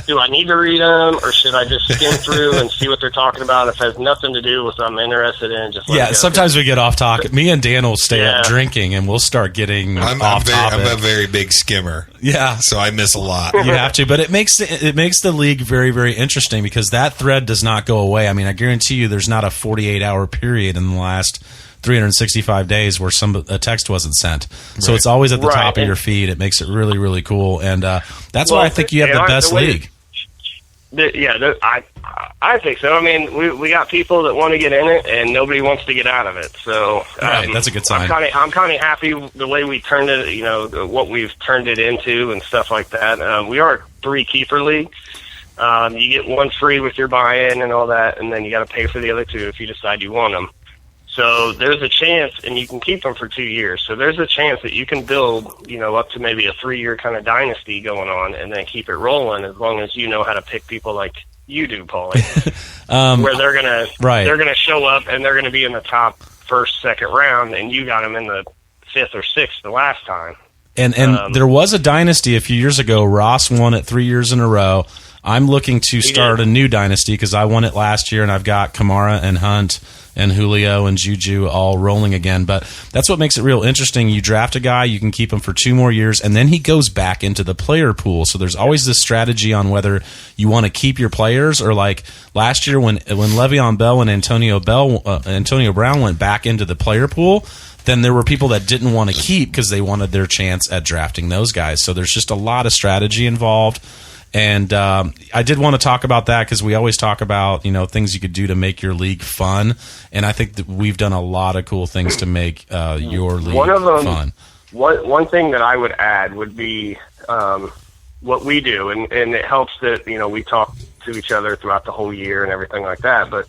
G: do I need to read them or should I just skim through and see what they're talking about? If it has nothing to do with what I'm interested in, just let it go.
D: Sometimes we get off topic. Me and Dan will stay up drinking, and we'll start getting off topic.
B: I'm a very big skimmer.
D: Yeah,
B: so I miss a lot.
D: You have to, but it makes the league very, very interesting because that thread does not go away. I mean, I guarantee you, there's not a 48-hour period in the last 365 days where a text wasn't sent. So it's always at the top of your feed. It makes it really, really cool, and that's why I think you have the best league.
G: I think so. I mean, we got people that want to get in it, and nobody wants to get out of it. So
D: that's a good sign.
G: I'm kind of happy the way we turned it. What we've turned it into and stuff like that. We are a 3 keeper league. You get 1 free with your buy-in and all that, and then you got to pay for the other 2 if you decide you want them. So there's a chance, and you can keep them for 2 years. So there's a chance that you can build, up to maybe a 3-year kind of dynasty going on, and then keep it rolling as long as you know how to pick people like you do, Pauly, where they're gonna show up and they're gonna be in the top 1st, 2nd round, and you got them in the 5th or 6th the last time.
D: And there was a dynasty a few years ago. Ross won it 3 years in a row. I'm looking to start a new dynasty because I won it last year, and I've got Kamara and Hunt and Julio and Juju all rolling again. But that's what makes it real interesting. You draft a guy, you can keep him for 2 more years, and then he goes back into the player pool. So there's always this strategy on whether you want to keep your players, or like last year when Le'Veon Bell and Antonio Brown went back into the player pool, then there were people that didn't want to keep because they wanted their chance at drafting those guys. So there's just a lot of strategy involved. And I did want to talk about that because we always talk about things you could do to make your league fun, and I think that we've done a lot of cool things to make your league fun.
G: One thing that I would add would be what we do, and it helps that we talk to each other throughout the whole year and everything like that. But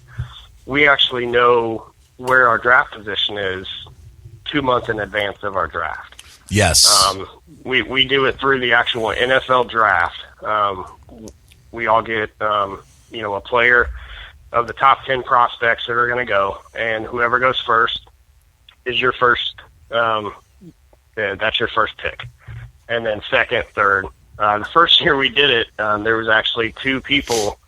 G: we actually know where our draft position is 2 months in advance of our draft.
D: Yes,
G: we do it through the actual NFL draft. We all get, a player of the top 10 prospects that are going to go, and whoever goes first is your first, that's your first pick. And then 2nd, 3rd. The first year we did it, there was actually 2 people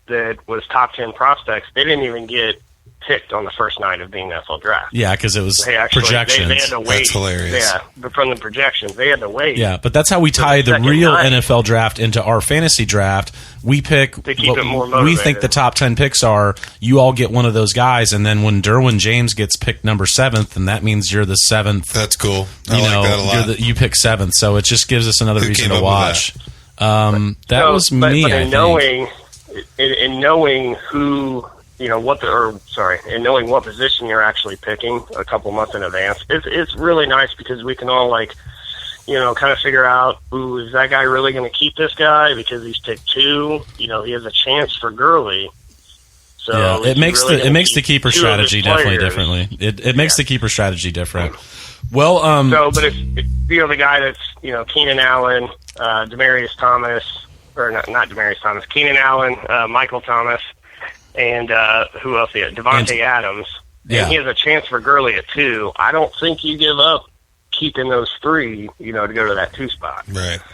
G: that was top 10 prospects. They didn't even get picked on the first night of the NFL draft.
D: Yeah, because it was projections.
G: They had to wait.
B: That's hilarious.
G: Yeah, but from the projections, they had to wait.
D: Yeah, but that's how we tie the real NFL draft into our fantasy draft. We pick
G: to keep it more
D: we think the top 10 picks are. You all get one of those guys, and then when Derwin James gets picked number 7th, and that means you're the 7th.
B: That's cool. I like that a lot.
D: You pick 7th, so it just gives us another reason to watch. That was me.
G: But in knowing who. And knowing what position you're actually picking a couple months in advance, it's really nice because we can all kind of figure out, is that guy really going to keep this guy because he's picked 2? He has a chance for Gurley. So
D: it makes the keeper strategy definitely differently. It makes the keeper strategy different. Well,
G: but if the guy that's Keenan Allen, Demaryius Thomas, or not Demaryius Thomas, Keenan Allen, Michael Thomas. And who else? Devontae Adams. And he has a chance for Gurley at 2. I don't think you give up keeping those 3, to go to that 2 spot.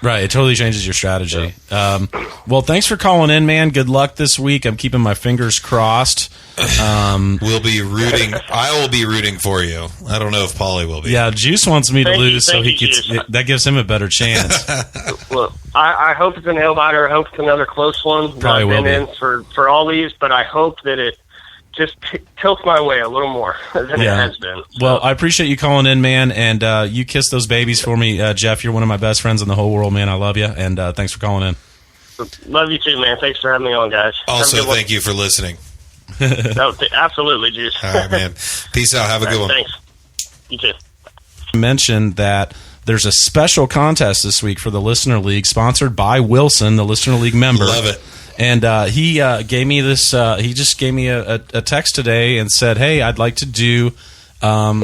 D: Right. It totally changes your strategy. Well, thanks for calling in, man. Good luck this week. I'm keeping my fingers crossed.
B: We'll be rooting. I will be rooting for you. I don't know if Pauly will be.
D: Yeah, Juice wants me to lose, so he gets that gives him a better chance.
G: Well, I hope it's a nail biter. I hope it's another close one.
D: Probably will be.
G: In for all these, but I hope that it just tilts my way a little more than it has been. So.
D: Well, I appreciate you calling in, man, and you kiss those babies for me. Jeff, you're one of my best friends in the whole world, man. I love you, and thanks for calling in.
G: Love you too, man. Thanks for having me on, guys.
B: Also, thank you for listening.
G: No, absolutely, Juice.
B: All right, man. Peace out. Have a good one.
G: Thanks. You too.
D: mentioned that there's a special contest this week for the Listener League, sponsored by Wilson, the Listener League member.
B: Love it.
D: And he gave me this. He just gave me a text today and said, "Hey, I'd like to do a."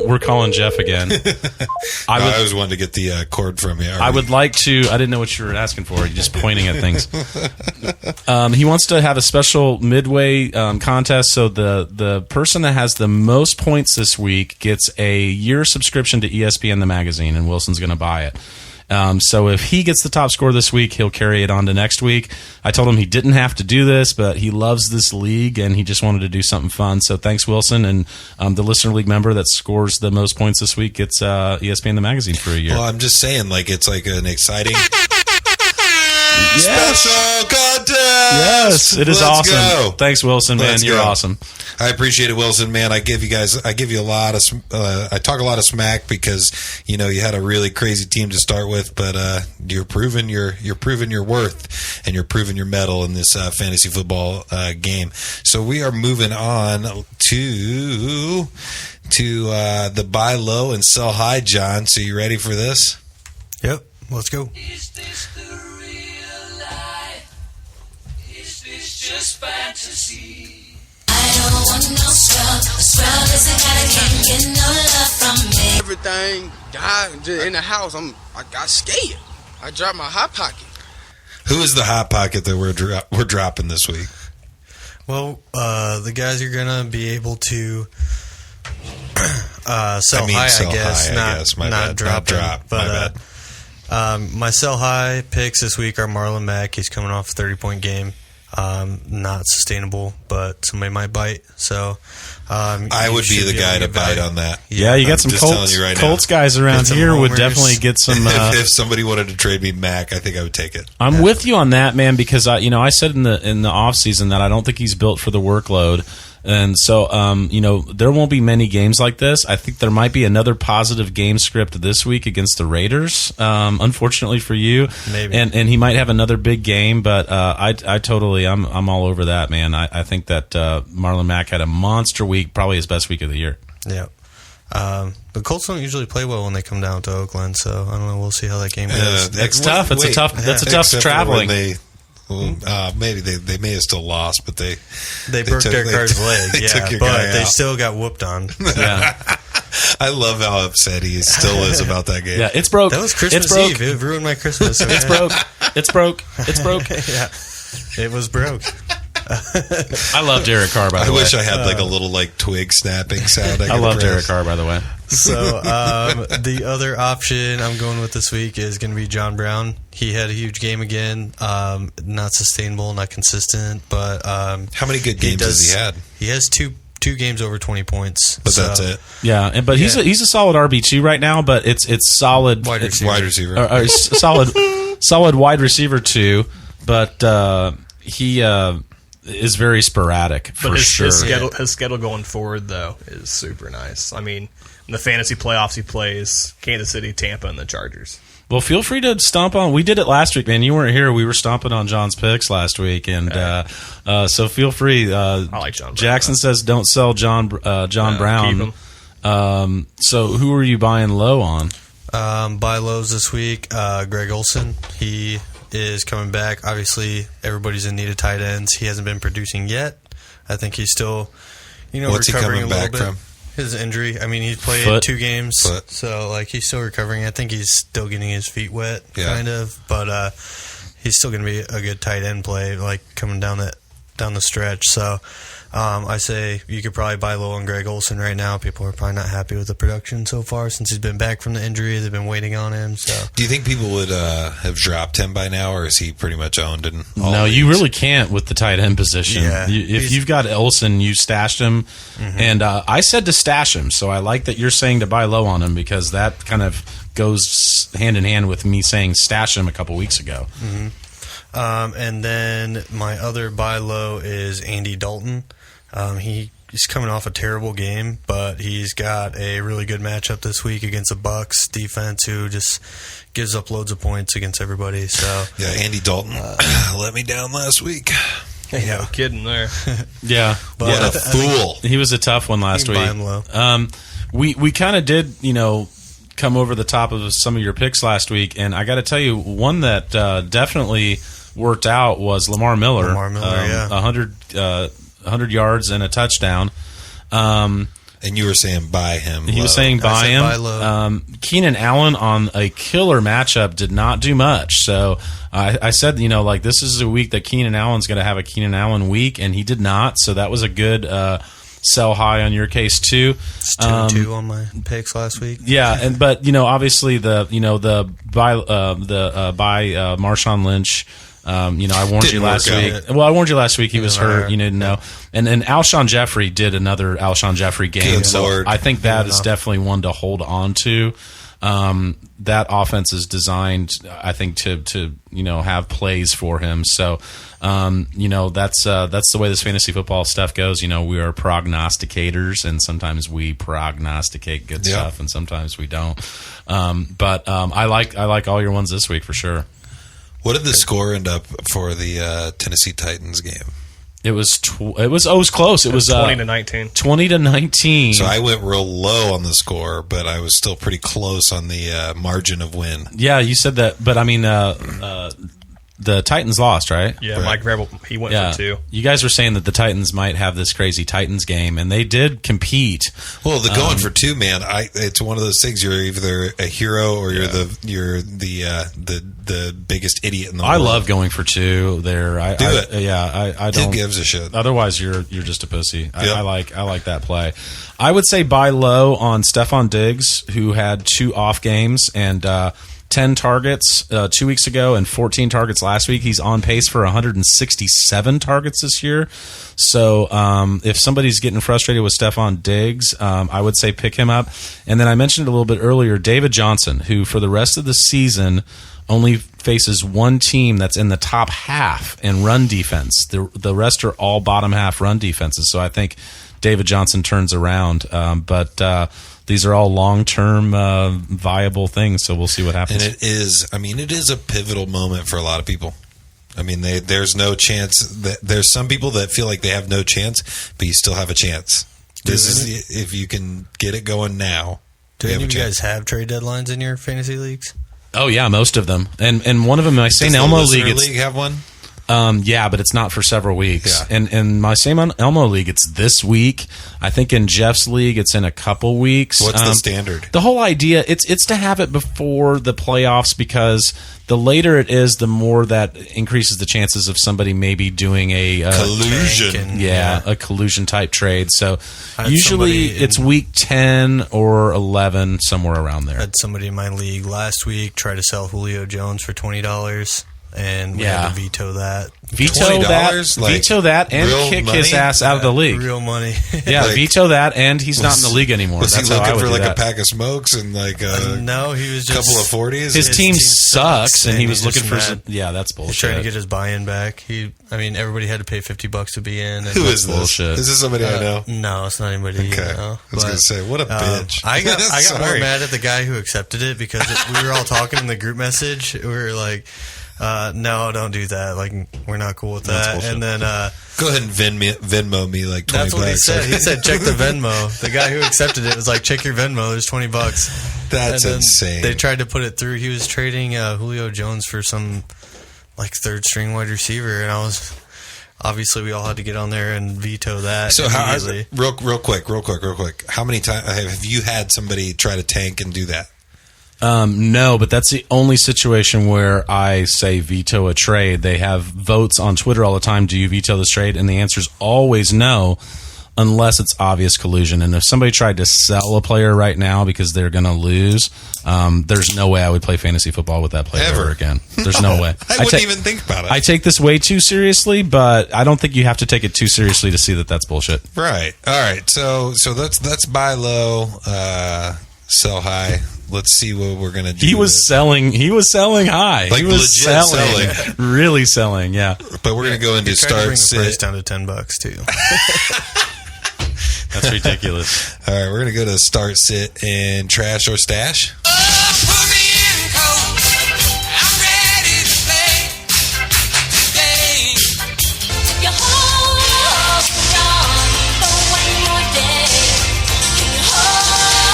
D: We're calling Jeff again.
B: I always wanted to get the cord from you.
D: I would like to. I didn't know what you were asking for. You're just pointing at things. He wants to have a special midway contest. So the person that has the most points this week gets a year subscription to ESPN the magazine, and Wilson's going to buy it. So if he gets the top score this week, he'll carry it on to next week. I told him he didn't have to do this, but he loves this league, and he just wanted to do something fun. So thanks, Wilson. And the Listener League member that scores the most points this week gets ESPN the magazine for a year.
B: Well, I'm just saying, like, it's like an exciting special contest.
D: Yes, it is awesome.
B: Go.
D: Thanks, Wilson, man. You're awesome.
B: I appreciate it, Wilson, man. I give you a lot of, I talk a lot of smack because, you know, you had a really crazy team to start with, but you're proving your worth, and you're proving your mettle in this fantasy football game. So we are moving on to the buy low and sell high, John. So you ready for this?
E: Yep, let's go.
H: Is this the real life? Is this just fantasy?
F: I don't want no scrub. A scrub is a guy that can't get no love from me.
I: Everything died in the house. I got scared. I dropped my hot pocket.
B: Who is the hot pocket that we're dropping this week?
E: Well, the guys you're gonna be able to sell high,
B: sell
E: I guess.
B: high,
E: not,
B: I guess. My
E: not
B: bad.
E: drop,
B: Not drop.
E: but
B: My bad.
E: my sell high picks this week are Marlon Mack. He's coming off a 30-point game. Not sustainable, but somebody might bite. So
B: I would be the guy to bite on that.
D: Yeah, you got some
B: just
D: Colts,
B: telling you right now.
D: Colts guys around
E: some
D: here would
E: homers.
D: definitely get some.
B: If somebody wanted to trade me Mac, I think I would take it.
D: I'm with you on that, man, because I said in the off season that I don't think he's built for the workload, and so there won't be many games like this. I think there might be another positive game script this week against the Raiders. Unfortunately for you,
E: maybe,
D: and he might have another big game, but I'm all over that, man. I think that Marlon Mack had a monster week, probably his best week of the year.
E: Yeah. The Colts don't usually play well when they come down to Oakland, so I don't know. We'll see how that game goes.
D: It's tough. It's a tough traveling.
B: Maybe they may have still lost, but they
E: broke Derek Carr's leg.
B: They took your
E: but
B: guy
E: they
B: out.
E: still got whooped on.
D: Yeah.
B: I love how upset he still is about that game.
D: Yeah, it's broke.
E: That was Christmas
D: it's broke.
E: Eve. It ruined my Christmas.
D: It's broke. It's broke. It's broke.
E: Yeah, it was broke.
D: I love Derek Carr, by the way.
B: I wish I had like a little like twig snapping sound.
D: I love Derek Carr, by the way.
E: So the other option I'm going with this week is going to be John Brown. He had a huge game again. Not sustainable, not consistent, but
B: how many good games has he had?
E: He has two games over 20 points.
B: But that's it.
D: Yeah, but he's a solid RB2 right now, but it's solid
E: wide receiver.
B: Wide receiver.
D: Or solid wide receiver 2, but he is very sporadic for
C: But
D: sure.
C: his schedule going forward, though, is super nice. I mean, in the fantasy playoffs, he plays Kansas City, Tampa, and the Chargers.
D: Well, feel free to stomp on. We did it last week, man. You weren't here. We were stomping on John's picks last week, and so feel free. I
C: like John Brown.
D: Jackson says don't sell John Brown.
C: Keep him.
D: So who are you buying low on?
E: Buy lows this week. Greg Olsen. He is coming back. Obviously, everybody's in need of tight ends. He hasn't been producing yet. I think he's still,
B: What's
E: recovering
B: he coming
E: a little
B: back
E: bit.
B: from?
E: His injury. I mean, he played
D: Foot.
E: 2 games,
B: Foot.
E: so like he's still recovering. I think he's still getting his feet wet,
B: Yeah.
E: kind of, but he's still going to be a good tight end play, like coming down the stretch. So I say you could probably buy low on Greg Olsen right now. People are probably not happy with the production so far since he's been back from the injury. They've been waiting on him. So
B: Do you think people would have dropped him by now, or is he pretty much owned in all
D: No,
B: leagues?
D: you really can't with the tight end position.
E: Yeah.
D: If you've got Olsen, you stashed him.
E: Mm-hmm.
D: And I said to stash him, so I like that you're saying to buy low on him because that kind of goes hand in hand with me saying stash him a couple weeks ago.
E: Mm-hmm. And then my other buy low is Andy Dalton. He's coming off a terrible game, but he's got a really good matchup this week against the Bucs defense, who just gives up loads of points against everybody. So
B: Yeah, Andy Dalton let me down last week.
C: No kidding there.
D: Yeah.
E: But
B: What a fool.
D: He was a tough one last
E: You
D: week.
E: can buy him low.
D: We kind of did, come over the top of some of your picks last week, and I got to tell you, one that definitely worked out was Lamar Miller. 100 yards and a touchdown.
B: And you were saying buy him.
D: He
B: low.
D: was saying buy him.
E: buy low.
D: Keenan Allen on a killer matchup did not do much. So I said, this is a week that Keenan Allen's going to have a Keenan Allen week, and he did not. So that was a good sell high on your case too.
E: It's 2-2 on my picks last week.
D: Yeah, but obviously the buy Marshawn Lynch. I warned
B: Didn't
D: you last
B: work
D: week.
B: out.
D: Well, I warned you last week. He was hurt.
E: matter.
D: You didn't know. And Alshon Jeffrey did another Alshon Jeffrey game.
B: Good
D: so
B: Lord.
D: I think that is definitely one to hold on to. That offense is designed, I think, to have plays for him. So, that's the way this fantasy football stuff goes. We are prognosticators, and sometimes we prognosticate good stuff, and sometimes we don't. But I like all your ones this week for sure.
B: What did the score end up for the Tennessee Titans game?
D: It was close. It was
C: 20-19.
D: 20-19.
B: So I went real low on the score, but I was still pretty close on the margin of win.
D: Yeah, you said that, but I mean, the Titans lost, right?
C: Yeah,
B: Right.
C: Mike Vrabel, he went for 2.
D: You guys were saying that the Titans might have this crazy Titans game, and they did compete.
B: Well, the going for 2, man, it's one of those things. You're either a hero or you're the biggest idiot in the world.
D: I love going for 2 there. I don't.
B: Who gives a shit?
D: Otherwise, you're just a pussy.
B: Yep.
D: I like that play. I would say buy low on Stephon Diggs, who had 2 off games and 10 targets 2 weeks ago and 14 targets last week. He's on pace for 167 targets this year. So if somebody's getting frustrated with Stephon Diggs, I would say pick him up. And then I mentioned a little bit earlier, David Johnson, who for the rest of the season only faces one team that's in the top half in run defense. The rest are all bottom half run defenses. So I think David Johnson turns around. But these are all long-term viable things, so we'll see what happens.
B: And it is a pivotal moment for a lot of people. I mean, there's no chance that there's some people that feel like they have no chance, but you still have a chance. If you can get it going now.
E: Do any of you guys have trade deadlines in your fantasy leagues?
D: Oh yeah, most of them, and one of them, my St.
B: Does
D: Elmo
B: the
D: league.
B: Listener League have one?
D: Yeah, but it's not for several weeks.
B: Yeah.
D: And my St. Elmo league, it's this week. I think in Jeff's league, it's in a couple weeks.
B: What's the standard?
D: The whole idea, it's to have it before the playoffs, because the later it is, the more that increases the chances of somebody maybe doing a
B: collusion.
D: A collusion type trade. So
E: I had
D: usually
E: somebody
D: it's week 10 or 11, somewhere around there.
E: I had somebody in my league last week try to sell Julio Jones for $20, and we had to veto that.
D: Veto
B: $20?
D: that, and
B: real
D: kick
B: money?
D: his ass out of the league.
E: Real money.
D: Yeah,
B: Like,
D: veto that, and he's not in the league anymore.
B: Was
D: That's
B: he
D: how I
B: looking
D: would
B: for
D: do
B: like
D: that.
B: a pack of smokes and like a
E: No, he was just
B: couple of 40s?
D: His team sucks, and
E: and
D: he was
E: he's
D: looking
E: just
D: for
E: mad.
D: some. Yeah, that's
E: He's trying to
D: bullshit.
E: get his buy-in back. Everybody had to pay $50 to be in. And
B: Who is this?
D: bullshit.
B: Is this somebody I know?
E: No, it's not anybody.
B: Okay.
E: You know,
B: I was going to say, what a bitch.
E: I got more
B: Sorry.
E: mad at the guy who accepted it because we were all talking in the group message. We were like, no, don't do that. Like, we're not cool with that.
D: bullshit.
E: And then
B: Go ahead and Venmo me like 20
E: that's what he
B: bucks.
E: said. He said, check the Venmo. The guy who accepted it was like, check your Venmo. There's $20.
B: That's
E: And then
B: insane.
E: They tried to put it through. He was trading Julio Jones for some like third string wide receiver, and obviously we all had to get on there and veto that.
B: So
E: immediately.
B: real quick. How many times have you had somebody try to tank and do that?
D: No, but that's the only situation where I say veto a trade. They have votes on Twitter all the time. Do you veto this trade? And the answer is always no, unless it's obvious collusion. And if somebody tried to sell a player right now because they're going to lose, there's no way I would play fantasy football with that player ever again. There's no way.
B: I wouldn't even think about it.
D: I take this way too seriously, but I don't think you have to take it too seriously to see that that's bullshit.
B: Right. All right. So that's buy low, sell high. Let's see what we're gonna do.
D: He was selling high.
B: Like
D: he was
B: legit
D: selling, really selling. Yeah,
B: But we're gonna go into
E: He tried to bring
B: start
E: the price
B: sit.
E: down to $10 too.
D: that's ridiculous.
B: All right, we're gonna go to start sit and trash or stash.
H: Put me in cold. I'm ready to play today.
F: You hold on for one more day. Can you hold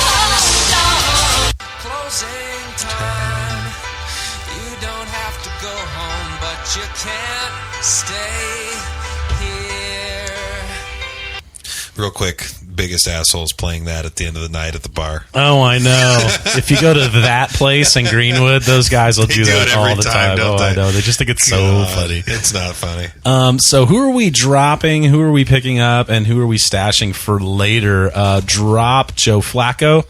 H: but you can't stay here.
B: Real quick, biggest assholes playing that at the end of the night at the bar.
D: Oh, I know. If you go to that place in Greenwood, those guys will do that all the time.
B: don't
D: Oh,
B: they?
D: I know. They just think it's so
B: God,
D: funny.
B: It's not funny.
D: So who are we dropping? Who are we picking up? And who are we stashing for later? Drop Joe Flacco.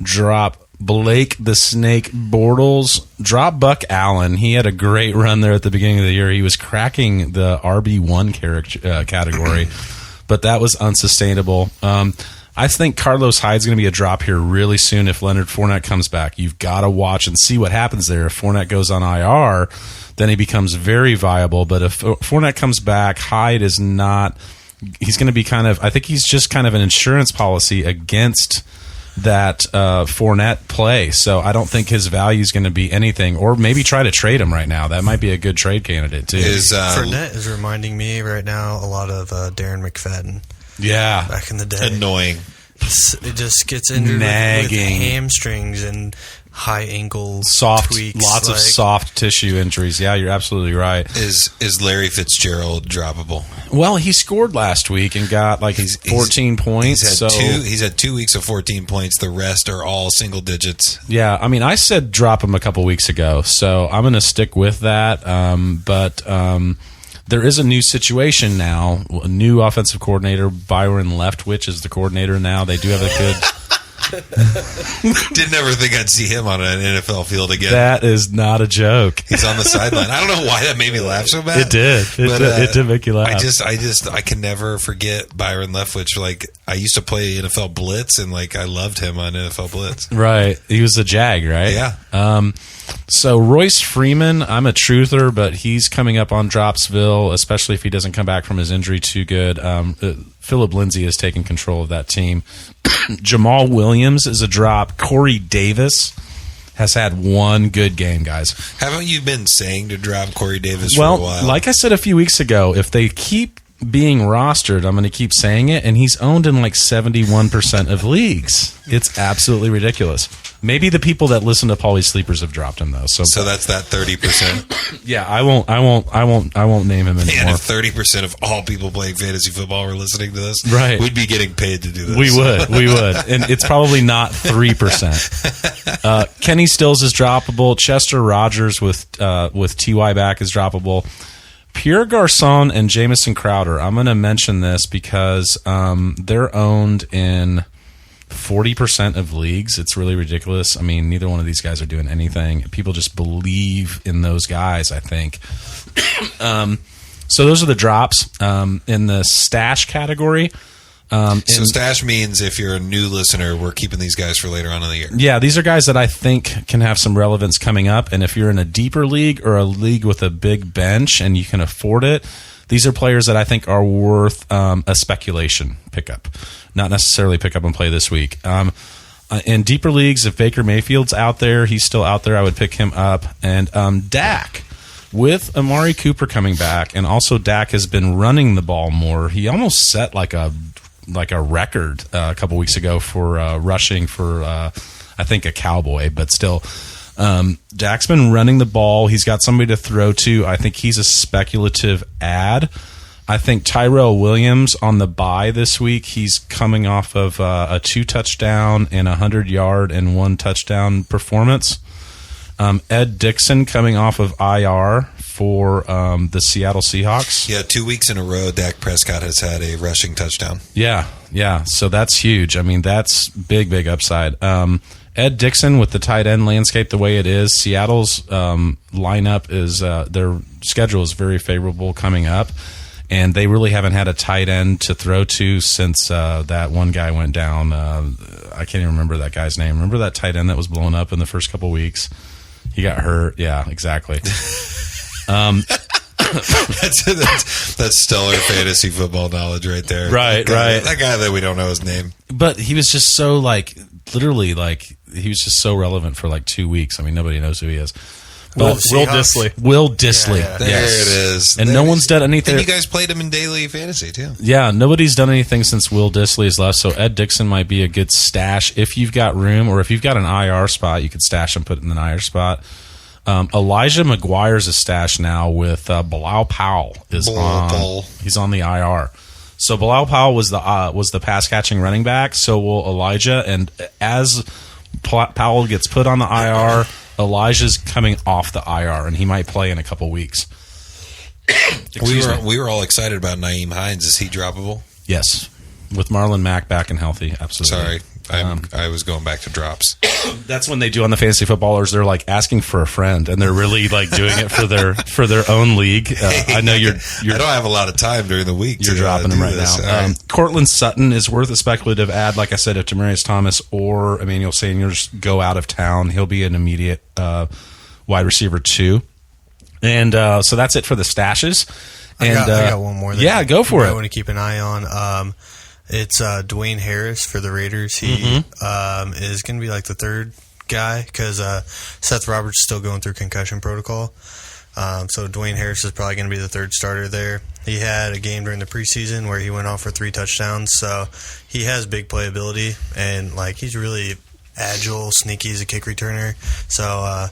D: Drop Blake the Snake Bortles. Drop Buck Allen. He had a great run there at the beginning of the year. He was cracking the RB1 category, but that was unsustainable. I think Carlos Hyde's going to be a drop here really soon if Leonard Fournette comes back. You've got to watch and see what happens there. If Fournette goes on IR, then he becomes very viable. But if Fournette comes back, Hyde is not. He's going to be I think he's just kind of an insurance policy against that Fournette play. So I don't think his value is going to be anything. Or maybe try to trade him right now. That might be a good trade candidate too.
E: Fournette is reminding me right now a lot of Darren McFadden.
D: Yeah,
E: back in the day.
B: Annoying.
E: It just gets injured with hamstrings and high ankle tweaks.
D: Lots of soft tissue injuries. Yeah, you're absolutely right.
B: Is Larry Fitzgerald droppable?
D: Well, he scored last week and got 14 points.
B: He's had 2 weeks of 14 points. The rest are all single digits.
D: Yeah, I mean, I said drop him a couple weeks ago, so I'm going to stick with that. But there is a new situation now. A new offensive coordinator, Byron Leftwich, is the coordinator now. They do have a good...
B: Didn't ever think I'd see him on an NFL field again.
D: That is not a joke.
B: He's on the sideline. I don't know why that made me laugh so bad.
D: It did. It did make you laugh.
B: I can never forget Byron Leftwich. I used to play NFL Blitz, and I loved him on NFL Blitz.
D: Right. He was a Jag, right?
B: Yeah.
D: So Royce Freeman, I'm a truther, but he's coming up on Dropsville, especially if he doesn't come back from his injury too good. Philip Lindsay has taken control of that team. Jamal Williams is a drop. Corey Davis has had one good game, guys.
B: Haven't you been saying to drop Corey Davis for a while?
D: Well, like I said a few weeks ago, if they keep being rostered, I'm going to keep saying it, and he's owned in 71% of leagues. It's absolutely ridiculous. Maybe the people that listen to Pauly Sleepers have dropped him though. So
B: that's that 30%.
D: Yeah, I won't name him anymore.
B: Man, if 30% of all people playing fantasy football were listening to this,
D: right,
B: we'd be getting paid to do this.
D: We would, and it's probably not 3%. Kenny Stills is droppable. Chester Rogers with Ty back is droppable. Pierre Garçon and Jamison Crowder. I'm going to mention this because they're owned in 40% of leagues. It's really ridiculous. I mean, neither one of these guys are doing anything. People just believe in those guys, I think. So those are the drops in the stash category.
B: So stash means if you're a new listener, we're keeping these guys for later on in the year.
D: Yeah, these are guys that I think can have some relevance coming up. And if you're in a deeper league or a league with a big bench and you can afford it, these are players that I think are worth a speculation pickup. Not necessarily pick up and play this week. In deeper leagues, if Baker Mayfield's out there, he's still out there, I would pick him up. And Dak, with Amari Cooper coming back, and also Dak has been running the ball more. He almost set like a record a couple weeks ago for rushing for, I think, a Cowboy, but still. Dak's been running the ball. He's got somebody to throw to. I think he's a speculative ad. I think Tyrell Williams on the bye this week, he's coming off of a 2-touchdown and 100-yard and 1-touchdown performance. Ed Dixon coming off of IR for the Seattle Seahawks.
B: Yeah, 2 weeks in a row, Dak Prescott has had a rushing touchdown.
D: Yeah. So that's huge. I mean, that's big upside. Ed Dixon with the tight end landscape the way it is, Seattle's lineup is their schedule is very favorable coming up, and they really haven't had a tight end to throw to since that one guy went down. I can't even remember that guy's name. Remember that tight end that was blowing up in the first couple weeks? He got hurt. Yeah, exactly.
B: That's stellar fantasy football knowledge right there.
D: Right.
B: That guy that we don't know his name.
D: But he was just so literally he was just so relevant for 2 weeks. I mean, nobody knows who he is.
C: Will Dissly.
D: Will Dissly.
B: Yeah. There it is.
D: And no one's done anything.
B: And you guys played him in daily fantasy, too.
D: Yeah, nobody's done anything since Will Dissly has left, so Ed Dixon might be a good stash. If you've got room, or if you've got an IR spot, you could stash and put it in an IR spot. Elijah McGuire's a stash now with Bilal Powell is he's on the IR. So Bilal Powell was the pass catching running back. So will Elijah, and as Powell gets put on the IR, Elijah's coming off the IR, and he might play in a couple weeks.
B: We were all excited about Naeem Hines. Is he droppable?
D: Yes, with Marlon Mack back and healthy. Absolutely.
B: Sorry, I was going back to drops.
D: That's when they do on the fantasy footballers. They're like asking for a friend, and they're really like doing it for their own league. I know you're.
B: I don't have a lot of time during the week.
D: You're dropping them right now. Cortland Sutton is worth a speculative add. Like I said, if Demaryius Thomas or Emmanuel Sanders go out of town, he'll be an immediate wide receiver 2. And so that's it for the stashes. And
E: I got one more.
D: Yeah, go for it.
E: I want to keep an eye on. It's Dwayne Harris for the Raiders. He is going to be like the third guy because Seth Roberts is still going through concussion protocol. So Dwayne Harris is probably going to be the third starter there. He had a game during the preseason where he went off for 3 touchdowns. So he has big playability, and like he's really agile, sneaky as a kick returner. So I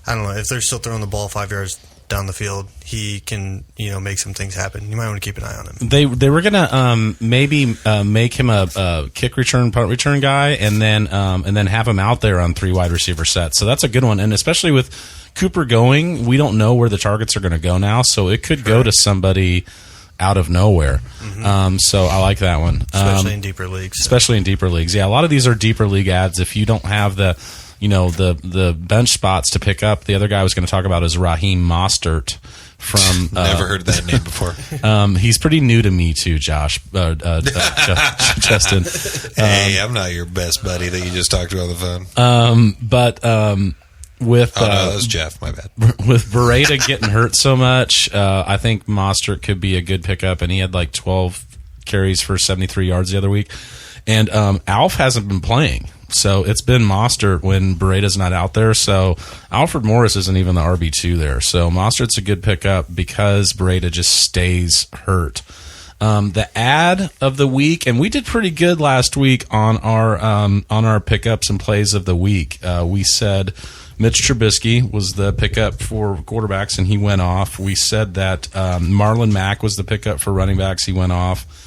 E: don't know if they're still throwing the ball 5 yards down the field, he can make some things happen. You might want to keep an eye on him.
D: They were gonna maybe make him a kick return, punt return guy, and then have him out there on 3 wide receiver sets. So that's a good one, and especially with Cooper going, we don't know where the targets are going to go now, so it could go to somebody out of nowhere. So I like that one,
E: especially in deeper leagues.
D: Especially in deeper leagues, yeah. A lot of these are deeper league ads. If you don't have the bench spots to pick up. The other guy I was going to talk about is Raheem Mostert from.
B: Never heard that name before.
D: He's pretty new to me too, Josh. Justin.
B: Hey, I'm not your best buddy that you just talked to on the phone.
D: With
B: that was Jeff. My bad.
D: With Beretta getting hurt so much, I think Mostert could be a good pickup, and he had like 12 carries for 73 yards the other week. And Alf hasn't been playing. So it's been Mostert when Beretta's not out there. So Alfred Morris isn't even the RB2 there. So Mostert's a good pickup because Beretta just stays hurt. The ad of the week, and we did pretty good last week on our pickups and plays of the week. We said Mitch Trubisky was the pickup for quarterbacks, and he went off. We said that Marlon Mack was the pickup for running backs. He went off.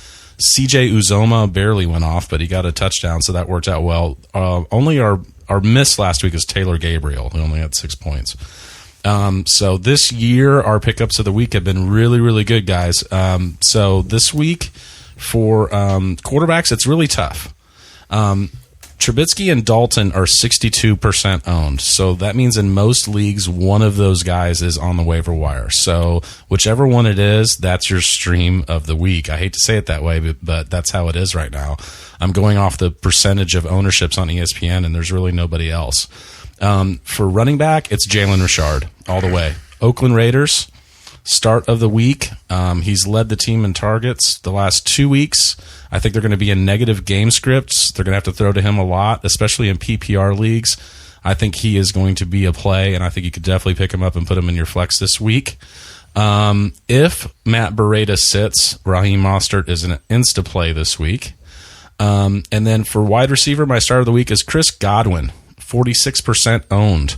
D: CJ Uzoma barely went off, but he got a touchdown, so that worked out well. Only our miss last week is Taylor Gabriel, who only had 6 points. So this year, our pickups of the week have been really, really good, guys. So this week, for quarterbacks, it's really tough. Trubisky and Dalton are 62% owned. So that means in most leagues, one of those guys is on the waiver wire. So whichever one it is, that's your stream of the week. I hate to say it that way, but that's how it is right now. I'm going off the percentage of ownerships on ESPN, and there's really nobody else. For running back, it's Jalen Richard all the way. Oakland Raiders, start of the week. He's led the team in targets the last 2 weeks. I think they're going to be in negative game scripts. They're going to have to throw to him a lot, especially in PPR leagues. I think he is going to be a play, and I think you could definitely pick him up and put him in your flex this week. If Matt Beretta sits, Raheem Mostert is an insta play this week. And then for wide receiver, my start of the week is Chris Godwin, 46% owned.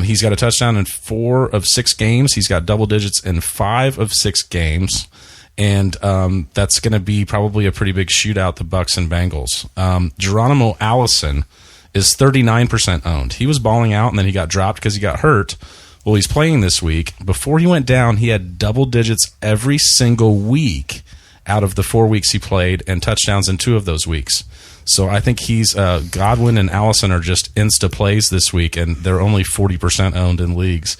D: He's got a touchdown in 4 of 6 games. He's got double digits in 5 of 6 games. And that's going to be probably a pretty big shootout, the Bucks and Bengals. Geronimo Allison is 39% owned. He was balling out, and then he got dropped because he got hurt. Well, he's playing this week. Before he went down, he had double digits every single week out of the 4 weeks he played, and touchdowns in 2 of those weeks. So I think he's Godwin and Allison are just insta plays this week, and they're only 40% owned in leagues.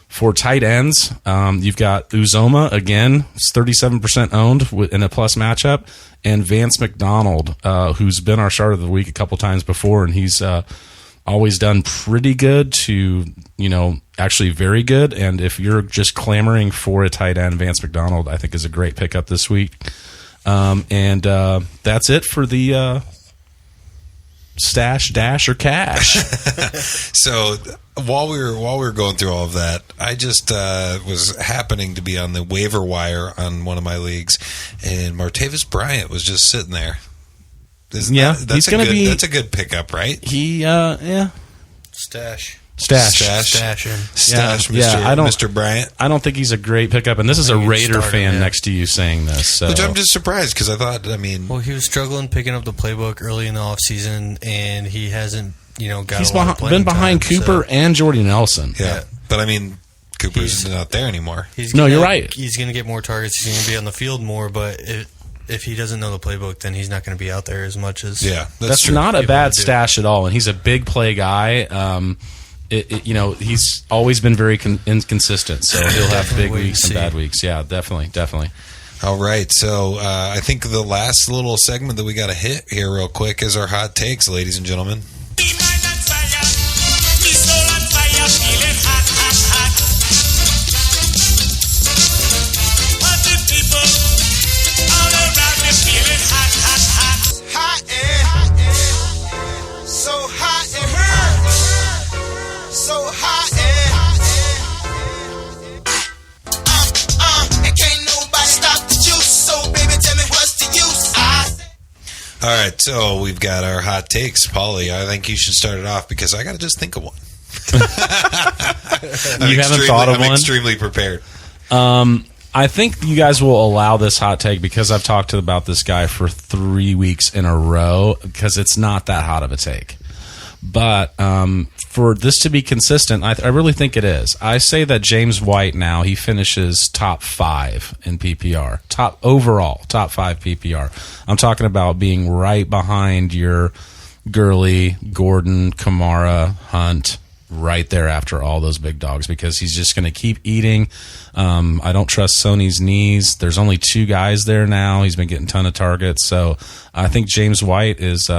D: For tight ends, you've got Uzoma again, 37% owned in a plus matchup, and Vance McDonald, who's been our start of the week a couple times before, and he's always done pretty good to actually very good. And if you're just clamoring for a tight end, Vance McDonald I think is a great pickup this week. And that's it for the stash, dash, or cash.
B: So while we were going through all of that, I just was happening to be on the waiver wire on one of my leagues, and Martavis Bryant was just sitting there. That's a good pickup, right?
D: He
E: Stash.
B: Stash
E: him.
B: Mr. Bryant.
D: I don't think he's a great pickup, and this is a Raider
E: start him,
D: fan
E: yeah.
D: next to you saying this. So.
B: Which I'm just surprised because I thought,
E: Well, he was struggling picking up the playbook early in the offseason, and he hasn't, got
D: he's
E: a lot of playing
D: been behind
E: time,
D: Cooper and Jordy Nelson.
B: yeah. But I mean, Cooper's not there anymore.
D: No, you're right.
E: He's going to get more targets. He's going to be on the field more, but if he doesn't know the playbook, then he's not going to be out there as much as.
B: Yeah,
D: that's
B: true.
D: not a
E: Able
D: bad
E: to do.
D: stash at all, and he's a big play guy. He's always been very inconsistent, so he'll have
E: Definitely
D: big
E: wait and
D: weeks and
E: see.
D: bad weeks. Yeah, definitely.
B: All right, so I think the last little segment that we got to hit here real quick is our hot takes, ladies and gentlemen. All right, so we've got our hot takes. Pauly, I think you should start it off because I got to just think of one.
D: You haven't thought of
B: I'm
D: one?
B: extremely prepared.
D: I think you guys will allow this hot take because I've talked about this guy for 3 weeks in a row because it's not that hot of a take. But for this to be consistent, I really think it is. I say that James White now, he finishes top 5 in PPR. Top 5 PPR. I'm talking about being right behind your Gurley, Gordon, Kamara, Hunt, right there after all those big dogs because he's just going to keep eating. I don't trust Sony's knees. There's only 2 guys there now. He's been getting a ton of targets. So I think James White is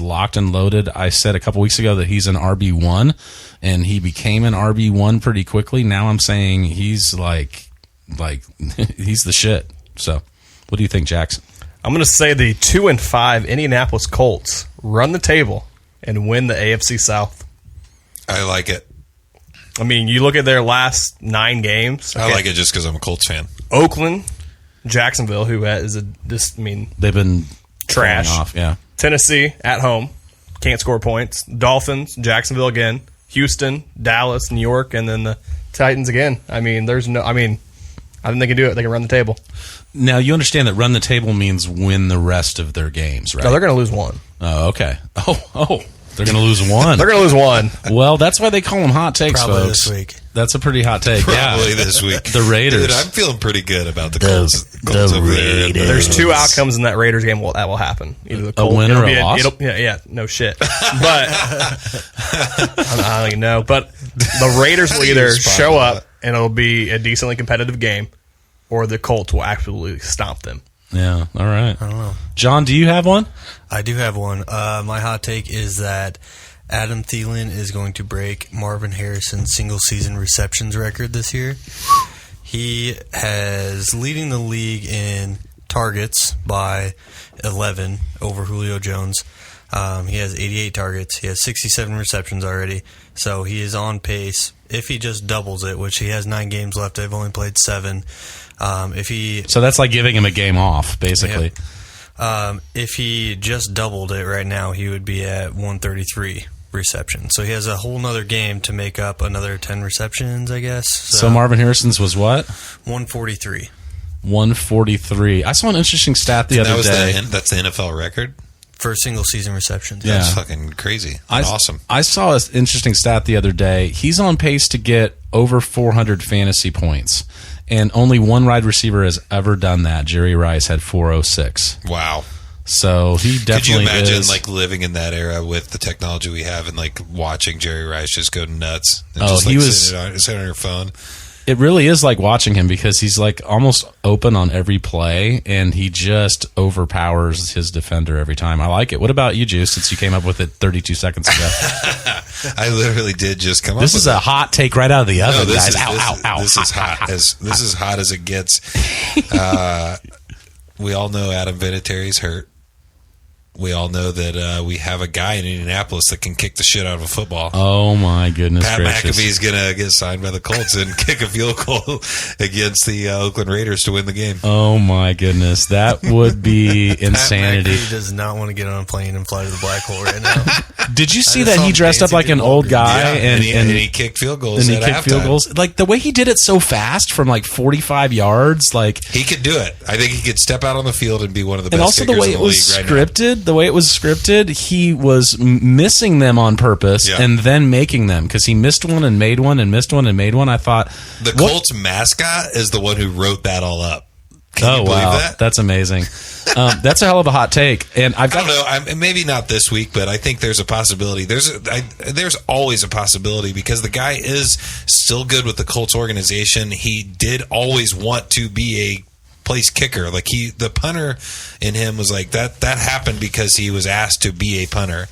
D: locked and loaded. I said a couple weeks ago that he's an RB1, and he became an RB1 pretty quickly. Now I'm saying he's like he's the shit. So what do you think, Jackson?
C: I'm going to say the 2-5 Indianapolis Colts run the table and win the AFC South.
B: I like it.
C: I mean, you look at their last 9 games.
B: I like it just because I'm a Colts fan.
C: Oakland, Jacksonville, who is
D: They've been
C: trash.
D: falling off, yeah.
C: Tennessee at home, can't score points. Dolphins, Jacksonville again. Houston, Dallas, New York, and then the Titans again. I mean, I think they can do it. They can run the table.
D: Now, you understand that run the table means win the rest of their games, right?
C: No, they're going to lose one.
D: Oh, okay. Oh, they're going to lose one.
C: They're going to lose one.
D: Well, that's why they call them hot takes,
E: Probably
D: folks.
E: this week.
D: That's a pretty hot take.
B: Probably
D: Yeah.
B: this week.
D: The Raiders.
B: Dude, I'm feeling pretty good about the Colts. Colts over there.
C: There's 2 outcomes in that Raiders game that will happen. Either the Colts,
D: win or
C: it'll be
D: a loss?
C: Yeah, no shit. But I don't even know. But the Raiders will either show up and it'll be a decently competitive game, or the Colts will absolutely stomp them.
D: Yeah, all right.
E: I don't know.
D: John, do you have one?
E: I do have one. My hot take is that Adam Thielen is going to break Marvin Harrison's single-season receptions record this year. He has leading the league in targets by 11 over Julio Jones. He has 88 targets. He has 67 receptions already. So he is on pace. If he just doubles it, which he has 9 games left, they've only played 7.
D: So that's like giving him a game off, basically.
E: If he just doubled it right now, he would be at 133 receptions. So he has a whole nother game to make up another 10 receptions, I guess.
D: So Marvin Harrison's was what?
E: 143.
D: 143. I saw an interesting stat the other day.
B: That's the NFL record?
E: For single-season receptions.
D: Yeah.
B: That's fucking crazy. Awesome.
D: I saw an interesting stat the other day. He's on pace to get over 400 fantasy points, and only one wide receiver has ever done that. Jerry Rice had 406.
B: Wow.
D: So he definitely
B: Could you imagine
D: is.
B: like living in that era with the technology we have and like watching Jerry Rice just go nuts and
D: Oh,
B: just like
D: he was-
B: sit on your phone?
D: It really is like watching him because he's like almost open on every play, and he just overpowers his defender every time. I like it. What about you, Juice, since you came up with it 32 seconds ago?
B: I literally did just come up
D: This
B: with
D: is a hot take right out of the oven, guys.
B: Is,
D: Ow.
B: This is hot as it gets. We all know Adam Vinatieri's hurt. we all know that we have a guy in Indianapolis that can kick the shit out of a football.
D: Oh my goodness
B: Pat
D: gracious.
B: McAfee's going to get signed by the Colts and kick a field goal against the Oakland Raiders to win the game.
D: Oh my goodness. That would be insanity.
E: Pat McAfee does not want to get on a plane and fly to the black hole right now.
D: Did you see
E: I
D: that
E: saw
D: he
E: him
D: dressed up
E: dancing
D: like
E: to
D: an
E: the
D: old
E: Walgreens.
D: guy
B: and he kicked field goals
D: and he
B: at
D: kicked field
B: halftime.
D: goals? Like the way he did it so fast from like 45 yards, like
B: He could do it. I think he could step out on the field and be one of the best
D: and also the
B: kickers
D: way
B: in
D: it
B: the
D: was
B: league right now.
D: scripted, the way it was scripted, he was missing them on purpose
B: Yeah.
D: and then making them because he missed one and made one and missed one and made one. I thought
B: The
D: what-
B: Colts mascot is the one who wrote that all up. Can
D: oh
B: you believe
D: wow,
B: that?
D: that's amazing. That's a hell of a hot take, and I've
B: I
D: got
B: don't know. Maybe not this week, but I think there's a possibility. There's always a possibility because the guy is still good with the Colts organization. He did always want to be a place kicker. Like the punter in him was like that. That happened because he was asked to be a punter,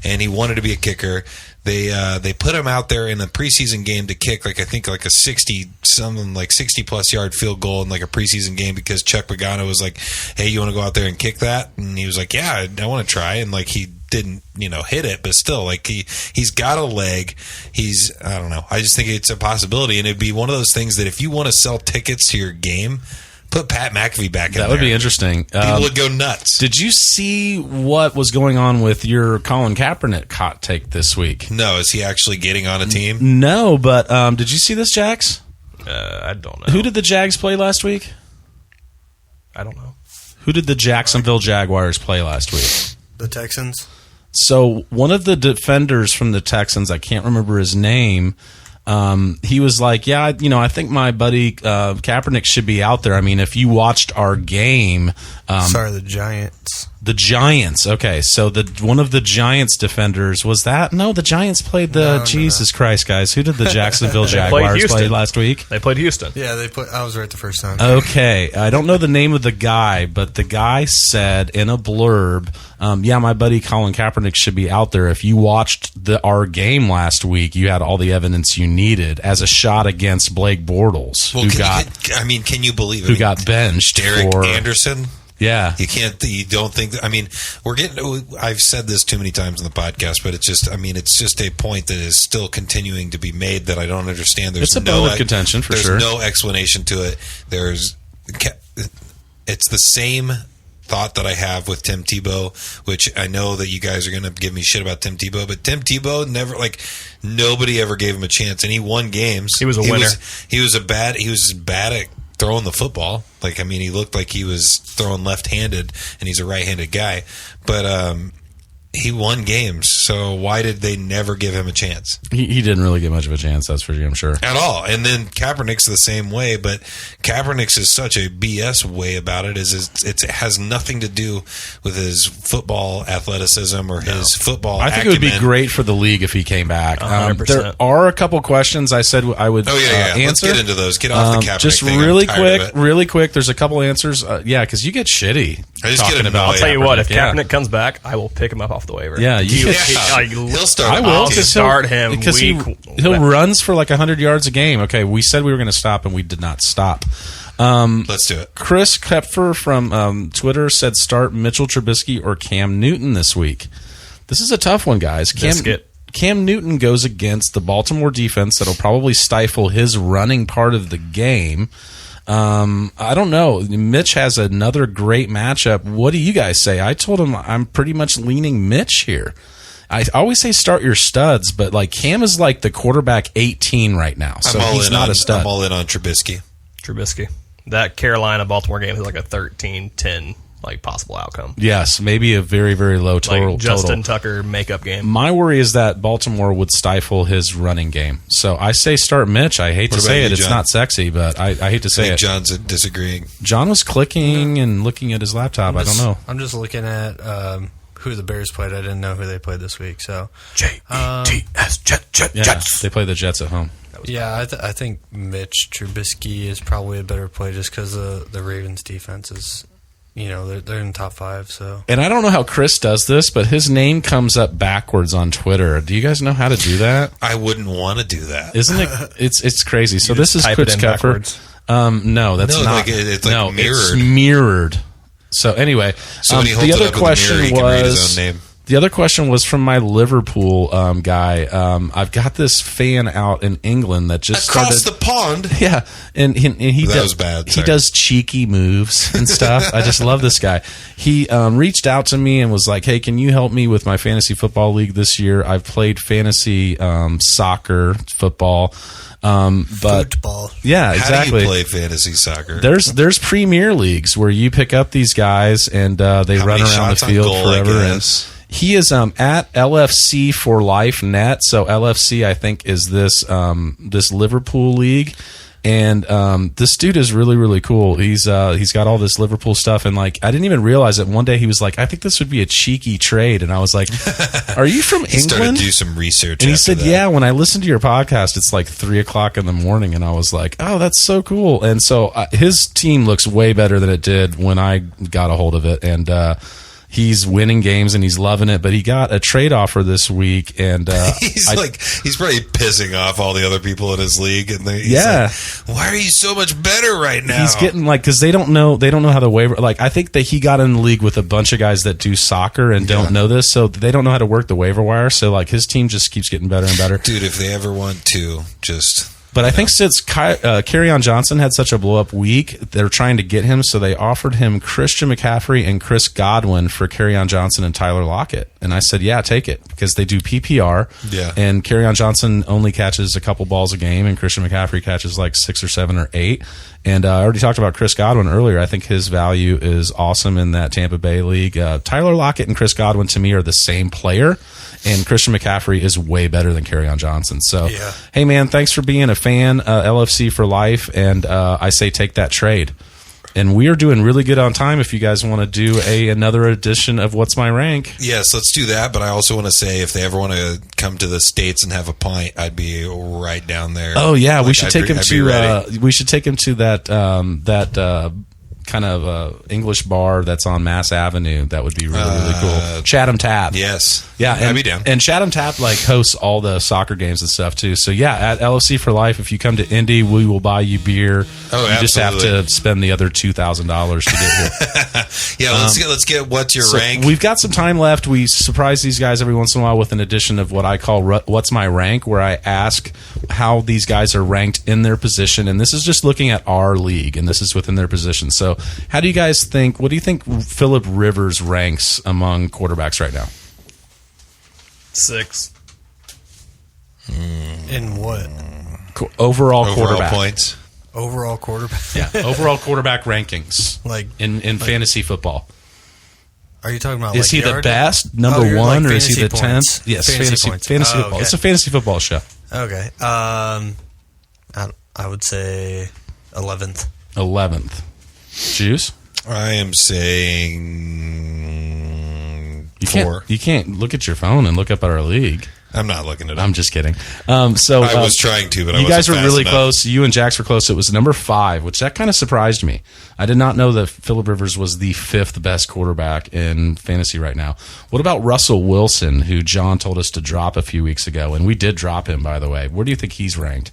B: and he wanted to be a kicker. They put him out there in a preseason game to kick like a 60 plus yard field goal in like a preseason game because Chuck Pagano was like, "Hey, you want to go out there and kick that?" And he was like, "Yeah, I want to try." And like he didn't, hit it, but still, like he's got a leg. I don't know. I just think it's a possibility, and it'd be one of those things that if you want to sell tickets to your game, put Pat McAfee back in there.
D: that would be interesting.
B: People would go nuts.
D: Did you see what was going on with your Colin Kaepernick hot take this week?
B: No, is he actually getting on a team?
D: No, but did you see this, Jax?
C: I don't know.
D: Who did the Jags play last week?
C: I don't know.
D: Who did the Jacksonville Jaguars play last week?
E: The Texans.
D: So one of the defenders from the Texans, I can't remember his name, he was like, yeah, I think my buddy Kaepernick should be out there. I mean, if you watched our game...
E: Sorry, the Giants.
D: The Giants. Okay, so one of the Giants defenders was that? No, the Giants played the... Jesus Christ, guys. Who did the Jacksonville Jaguars
C: Houston.
D: play last week?
C: They played Houston.
E: Yeah, I was right the first time.
D: Okay, I don't know the name of the guy, but the guy said in a blurb, yeah, my buddy Colin Kaepernick should be out there. If you watched our game last week, you had all the evidence you needed as a shot against Blake Bortles,
B: can you believe it?
D: who got benched
B: Derek
D: for
B: Anderson?
D: Yeah.
B: You don't think that, I've said this too many times in the podcast, but it's just a point that is still continuing to be made that I don't understand.
D: It's a bone of contention for sure.
B: There's no explanation to it. It's the same thought that I have with Tim Tebow, which I know that you guys are going to give me shit about Tim Tebow, but Tim Tebow nobody ever gave him a chance, and he won games.
C: He was a winner.
B: He was bad at throwing the football. He looked like he was throwing left-handed, and he's a right-handed guy. But he won games, so why did they never give him a chance?
D: He didn't really get much of a chance, that's for sure, I'm sure.
B: At all. And then Kaepernick's the same way, but Kaepernick's is such a BS way about it. It has nothing to do with his football athleticism or his football
D: I think
B: acumen.
D: it would be great for the league if he came back.
C: 100%.
D: There are a couple questions I said I would answer.
B: Let's get into those. Get off the Kaepernick
D: just
B: thing.
D: really quick. There's a couple answers. Because you get shitty.
B: I just get
D: talking
B: annoyed.
D: about.
C: I'll tell you what, if
D: yeah.
C: Kaepernick comes back, I will pick him up off the waiver.
D: Yeah,
B: He'll start.
D: I will
C: I'll
D: because
C: start him
D: because
C: week-
D: he'll runs for like 100 yards a game. Okay, we said we were going to stop and we did not stop.
B: Let's do it.
D: Chris Kepfer from Twitter said start Mitchell Trubisky or Cam Newton this week. This is a tough one, guys. Cam Newton goes against the Baltimore defense that'll probably stifle his running part of the game. I don't know. Mitch has another great matchup. What do you guys say? I told him I'm pretty much leaning Mitch here. I always say start your studs, but like Cam is like the quarterback 18 right now, so he's not a stud.
B: I'm all in on Trubisky.
C: That Carolina-Baltimore game is like a 13-10 possible outcome.
D: Yes, maybe a very, very low total.
C: Like Justin Tucker makeup game.
D: My worry is that Baltimore would stifle his running game. So I say start Mitch. I hate to say it. It's not sexy, but I hate to say it.
B: John's disagreeing.
D: John was clicking and looking at his laptop. I don't know.
E: I'm just looking at who the Bears played. I didn't know who they played this week. So
C: J-E-T-S, Jets.
D: Yeah, they play the Jets at home.
E: Yeah, I think Mitch Trubisky is probably a better play just because the Ravens defense is, they're in the top 5. So,
D: and I don't know how Chris does this, but his name comes up backwards on Twitter. Do you guys know how to do that?
B: I wouldn't want to do that.
D: Isn't it? It's crazy. So this is
C: type
D: Chris
C: it in
D: Keffer.
C: backwards.
D: No, that's
B: No,
D: not.
B: like it's like mirrored.
D: It's mirrored. So anyway,
B: So when he holds
D: the
B: it
D: other
B: up in the
D: question
B: mirror, he can read his
D: was
B: own name.
D: the other question was from my Liverpool guy. I've got this fan out in England that just
B: Across
D: started.
B: the pond.
D: Yeah, and he
B: That
D: does,
B: was bad,
D: He
B: sorry.
D: does cheeky moves and stuff. I just love this guy. He reached out to me and was like, "Hey, can you help me with my fantasy football league this year? I've played fantasy soccer, football, but
E: Football.
D: yeah,
B: How
D: exactly.
B: do you play fantasy soccer?
D: There's premier leagues where you pick up these guys and they
B: How
D: run
B: many
D: around the
B: shots on
D: field
B: goal, I
D: forever. And
B: guess?
D: he is at LFC for Life Net. So LFC, I think, is this this Liverpool league. And this dude is really, really cool. He's got all this Liverpool stuff, and like I didn't even realize it. One day he was like, "I think this would be a cheeky trade," and I was like, "Are you from
B: He started
D: England?"
B: to do some research.
D: And he
B: after
D: said,
B: that.
D: "Yeah, when I listened to your podcast, it's like 3:00 in the morning." And I was like, "Oh, that's so cool." And so his team looks way better than it did when I got a hold of it. And he's winning games and he's loving it. But he got a trade offer this week, and
B: He's he's probably pissing off all the other people in his league, and he's
D: Yeah.
B: like, why are you so much better right now?
D: he's getting like because they don't know how the waiver. Like I think that he got in the league with a bunch of guys that do soccer and don't know this, so they don't know how to work the waiver wire. So like his team just keeps getting better and better.
B: Dude, if they ever want to, just
D: But I think since Kerryon Johnson had such a blow-up week, they're trying to get him, so they offered him Christian McCaffrey and Chris Godwin for Kerryon Johnson and Tyler Lockett. And I said, yeah, take it, because they do PPR.
B: Yeah.
D: And Kerryon Johnson only catches a couple balls a game, and Christian McCaffrey catches like 6 or 7 or 8. And I already talked about Chris Godwin earlier. I think his value is awesome in that Tampa Bay league. Tyler Lockett and Chris Godwin, to me, are the same player. And Christian McCaffrey is way better than Kerryon Johnson. So, hey, man, thanks for being a fan, LFC for life. And I say take that trade. And we are doing really good on time if you guys want to do another edition of What's My Rank.
B: yes, let's do that. But I also want to say, if they ever want to come to the States and have a pint, I'd be right down there.
D: Oh, yeah, we
B: Like,
D: should
B: I'd
D: take
B: be-
D: him
B: I'd be ready.
D: to we should take him to that kind of English bar that's on Mass Avenue. That would be really, really cool. Chatham Tap.
B: Yes.
D: Yeah,
B: I'd be down.
D: And Chatham Tap like hosts all the soccer games and stuff too. So yeah, at LFC for life, if you come to Indy, we will buy you beer.
B: Oh,
D: you just have
B: absolutely.
D: to spend the other $2,000 to get here.
B: Yeah, let's get what's your
D: So
B: rank?
D: we've got some time left. We surprise these guys every once in a while with an edition of what I call What's My Rank, where I ask how these guys are ranked in their position. And this is just looking at our league, and this is within their position. So how do you guys think, what do you think Phillip Rivers ranks among quarterbacks right now?
C: 6.
E: In what?
D: Overall
B: Overall
D: quarterback.
B: points.
E: Overall quarterback?
D: Yeah, overall quarterback rankings
E: Like,
D: in fantasy football.
E: are you talking about
D: Is
E: like
D: he the
E: yard?
D: best, number
E: Oh, you're
D: one,
E: like
D: or is he the
E: fantasy points.
D: 10th? Yes,
E: Fantasy
D: fantasy
E: points. Oh,
D: football.
E: okay.
D: It's a fantasy football show.
E: Okay. I would say 11th.
D: 11th. Juice?
B: I am saying
D: You
B: 4.
D: You can't look at your phone and look up at our league.
B: I'm not looking at it.
D: I'm just kidding. So
B: I was trying to, but I
D: you guys were
B: wasn't fast
D: really
B: enough.
D: close. You and Jax were close. It was number 5, which that kind of surprised me. I did not know that Phillip Rivers was the 5th best quarterback in fantasy right now. What about Russell Wilson, who John told us to drop a few weeks ago, and we did drop him, by the way. Where do you think he's ranked?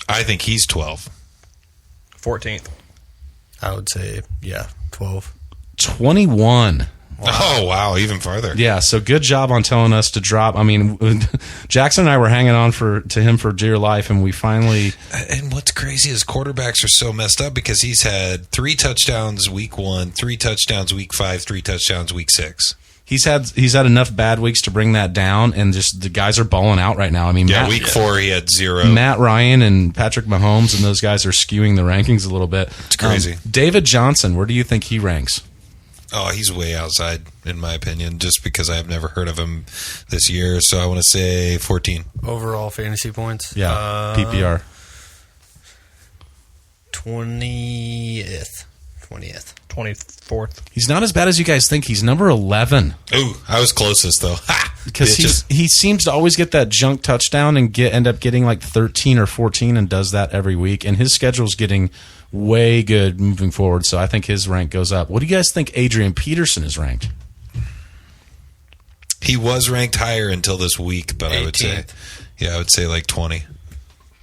B: I think he's 12.
C: 14th.
E: I would say, 12.
D: 21.
B: Oh, wow, even farther.
D: Yeah, so good job on telling us to drop. I mean, Jackson and I were hanging on to him for dear life, and we finally.
B: And what's crazy is quarterbacks are so messed up because he's had 3 touchdowns week 1, 3 touchdowns week 5, 3 touchdowns week 6.
D: He's had enough bad weeks to bring that down, and just the guys are balling out right now. I mean,
B: Yeah, week 4 he had 0.
D: Matt Ryan and Patrick Mahomes and those guys are skewing the rankings a little bit.
B: It's crazy.
D: David Johnson, where do you think he ranks?
B: Oh, he's way outside, in my opinion, just because I've never heard of him this year. So I want to say 14.
E: Overall fantasy points?
D: Yeah, PPR.
E: 20th.
C: 24th.
D: He's not as bad as you guys think. He's number 11.
B: Ooh, I was closest, though. Ha!
D: Because
B: Bitches.
D: he seems to always get that junk touchdown and end up getting like 13 or 14 and does that every week. And his schedule's getting way good moving forward, so I think his rank goes up. What do you guys think Adrian Peterson is ranked?
B: He was ranked higher until this week, but I would say,
E: 18th.
B: I would say like 20.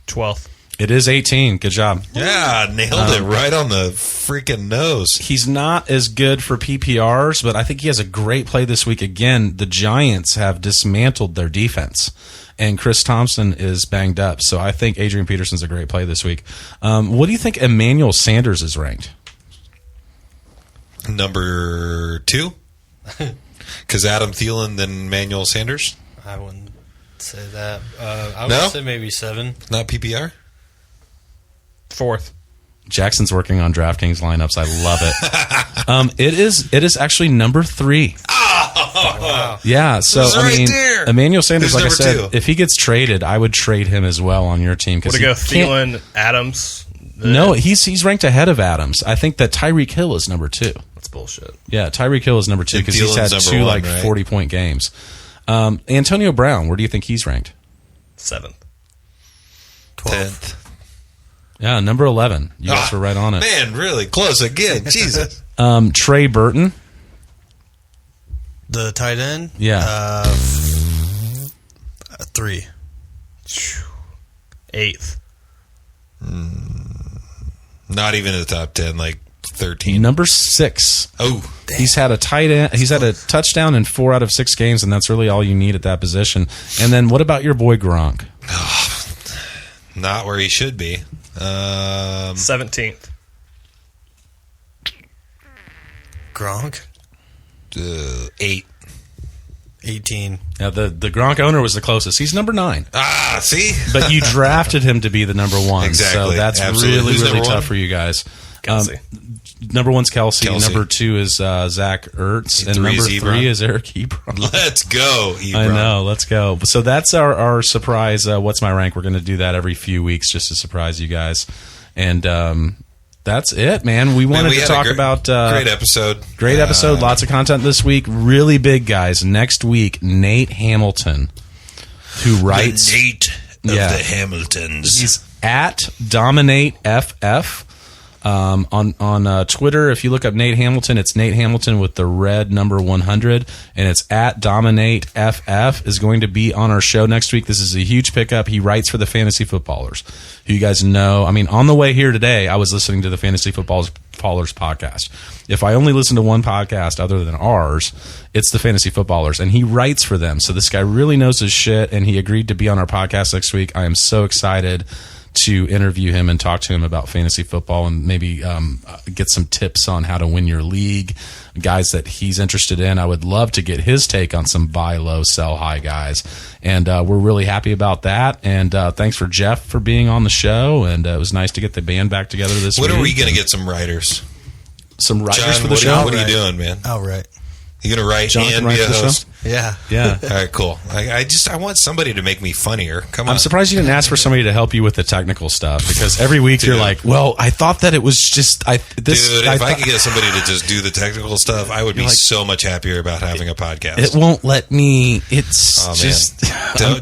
C: 12th.
D: It is 18. Good job.
B: Yeah, nailed it right on the freaking nose.
D: He's not as good for PPRs, but I think he has a great play this week. Again, the Giants have dismantled their defense, and Chris Thompson is banged up. So I think Adrian Peterson's a great play this week. What do you think Emmanuel Sanders is ranked?
B: Number 2? Because Adam Thielen, then Emmanuel Sanders?
E: I wouldn't say that. I
B: No?
E: would say maybe 7.
B: Not PPR?
C: 4th.
D: Jackson's working on DraftKings lineups. I love it. It is actually number 3.
E: Wow.
D: Yeah, so
B: It's
D: I
B: right
D: mean,
B: there.
D: Emmanuel Sanders,
B: Who's
D: like I
B: number
D: said,
B: 2?
D: if he gets traded, I would trade him as well on your team.
C: Would it go Thielen, Adams?
D: No, he's ranked ahead of Adams. I think that Tyreek Hill is number 2.
C: That's bullshit.
D: Yeah, Tyreek Hill is number 2
B: And
D: because he's had
B: Thielen's
D: 2
B: number 1,
D: like
B: right?
D: 40-point games. Antonio Brown, where do you think he's ranked?
C: 7th.
B: 10th.
D: Yeah, number 11. You guys were right on it.
B: Man, really close again. Jesus.
D: Trey Burton.
E: The tight end?
D: Yeah.
E: 3.
C: 8th.
B: Not even in the top 10, like 13.
D: Number 6.
B: Oh,
D: He's had a tight end. He's had a touchdown in 4 out of 6 games, and that's really all you need at that position. And then what about your boy Gronk?
B: not where he should be.
C: 17th.
E: Gronk?
B: 8.
E: 18.
D: Yeah, the Gronk owner was the closest. He's number 9.
B: Ah, see?
D: But you drafted him to be the number 1.
B: Exactly.
D: So that's
B: Absolutely.
D: really,
B: Who's
D: really
B: number
D: tough
B: 1?
D: for you guys.
C: Kelsey.
D: Number 1's Kelsey.
B: Kelsey.
D: Number 2 is Zach Ertz. And
B: 3
D: number
B: is
D: 3
B: Ebron.
D: is Eric Ebron.
B: Let's go, Ebron.
D: I know. Let's go. So that's our surprise. What's my rank? We're going to do that every few weeks just to surprise you guys. And that's it, man. We wanted
B: we
D: to
B: had
D: talk
B: a
D: about
B: great episode.
D: Great episode. Lots of content this week. Really big guys. Next week, Nate Hamilton, who writes
B: The Nate of
D: Yeah.
B: the Hamiltons.
D: He's at DominateFF. On Twitter, if you look up Nate Hamilton, it's Nate Hamilton with the red number 100, and it's at DominateFF is going to be on our show next week. This is a huge pickup. He writes for the Fantasy Footballers, who you guys know. I mean, on the way here today, I was listening to the Fantasy Footballers podcast. If I only listen to one podcast other than ours, it's the Fantasy Footballers, and he writes for them. So this guy really knows his shit, and he agreed to be on our podcast next week. I am so excited to interview him and talk to him about fantasy football and maybe get some tips on how to win your league, guys that he's interested in. I would love to get his take on some buy low, sell high guys. And we're really happy about that. And thanks for Jeff for being on the show. And it was nice to get the band back together this week.
B: When are we going to get some writers?
D: Some writers
B: John,
D: for the
B: what
D: show?
B: What are you doing, man?
E: Outright.
B: You going to write
D: John can
B: and
D: write
B: be a
D: for the show?
B: host?
E: Yeah.
D: Yeah.
B: All right, cool. I want somebody to make me funnier. Come on.
D: I'm surprised you didn't ask for somebody to help you with the technical stuff, because every week you're
B: Dude.
D: like, well, I thought that it was just
B: Dude, if I could get somebody to just do the technical stuff, I would be so much happier about having a podcast.
D: it won't let me. It's
B: Oh, man.
D: just,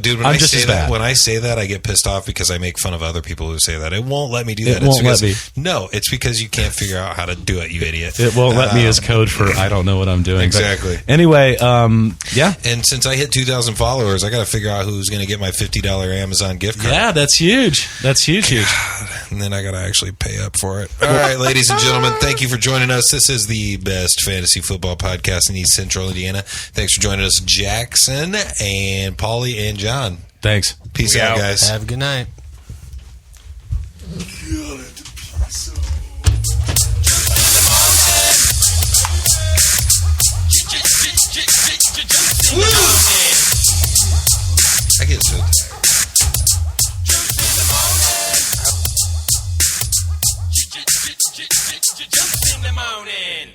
B: Dude, when
D: I'm
B: I
D: just
B: say
D: as
B: that,
D: bad.
B: when I say that, I get pissed off because I make fun of other people who say that. It won't let me do
D: It
B: that.
D: won't
B: because,
D: let me.
B: No, it's because you can't figure out how to do it, you idiot.
D: It won't let me as code for I don't know what I'm doing. But
B: Exactly.
D: anyway, yeah.
B: And since I hit 2,000 followers, I got to figure out who's going to get my $50 Amazon gift card.
D: Yeah, that's huge. That's huge.
B: And then I got to actually pay up for it. All right, ladies and gentlemen, thank you for joining us. This is the best fantasy football podcast in East Central Indiana. Thanks for joining us, Jackson and Pauly and John.
D: Thanks.
B: Peace
C: We
B: out,
C: out.
B: guys.
E: Have a good night.
B: I get so tired.
A: In the morning.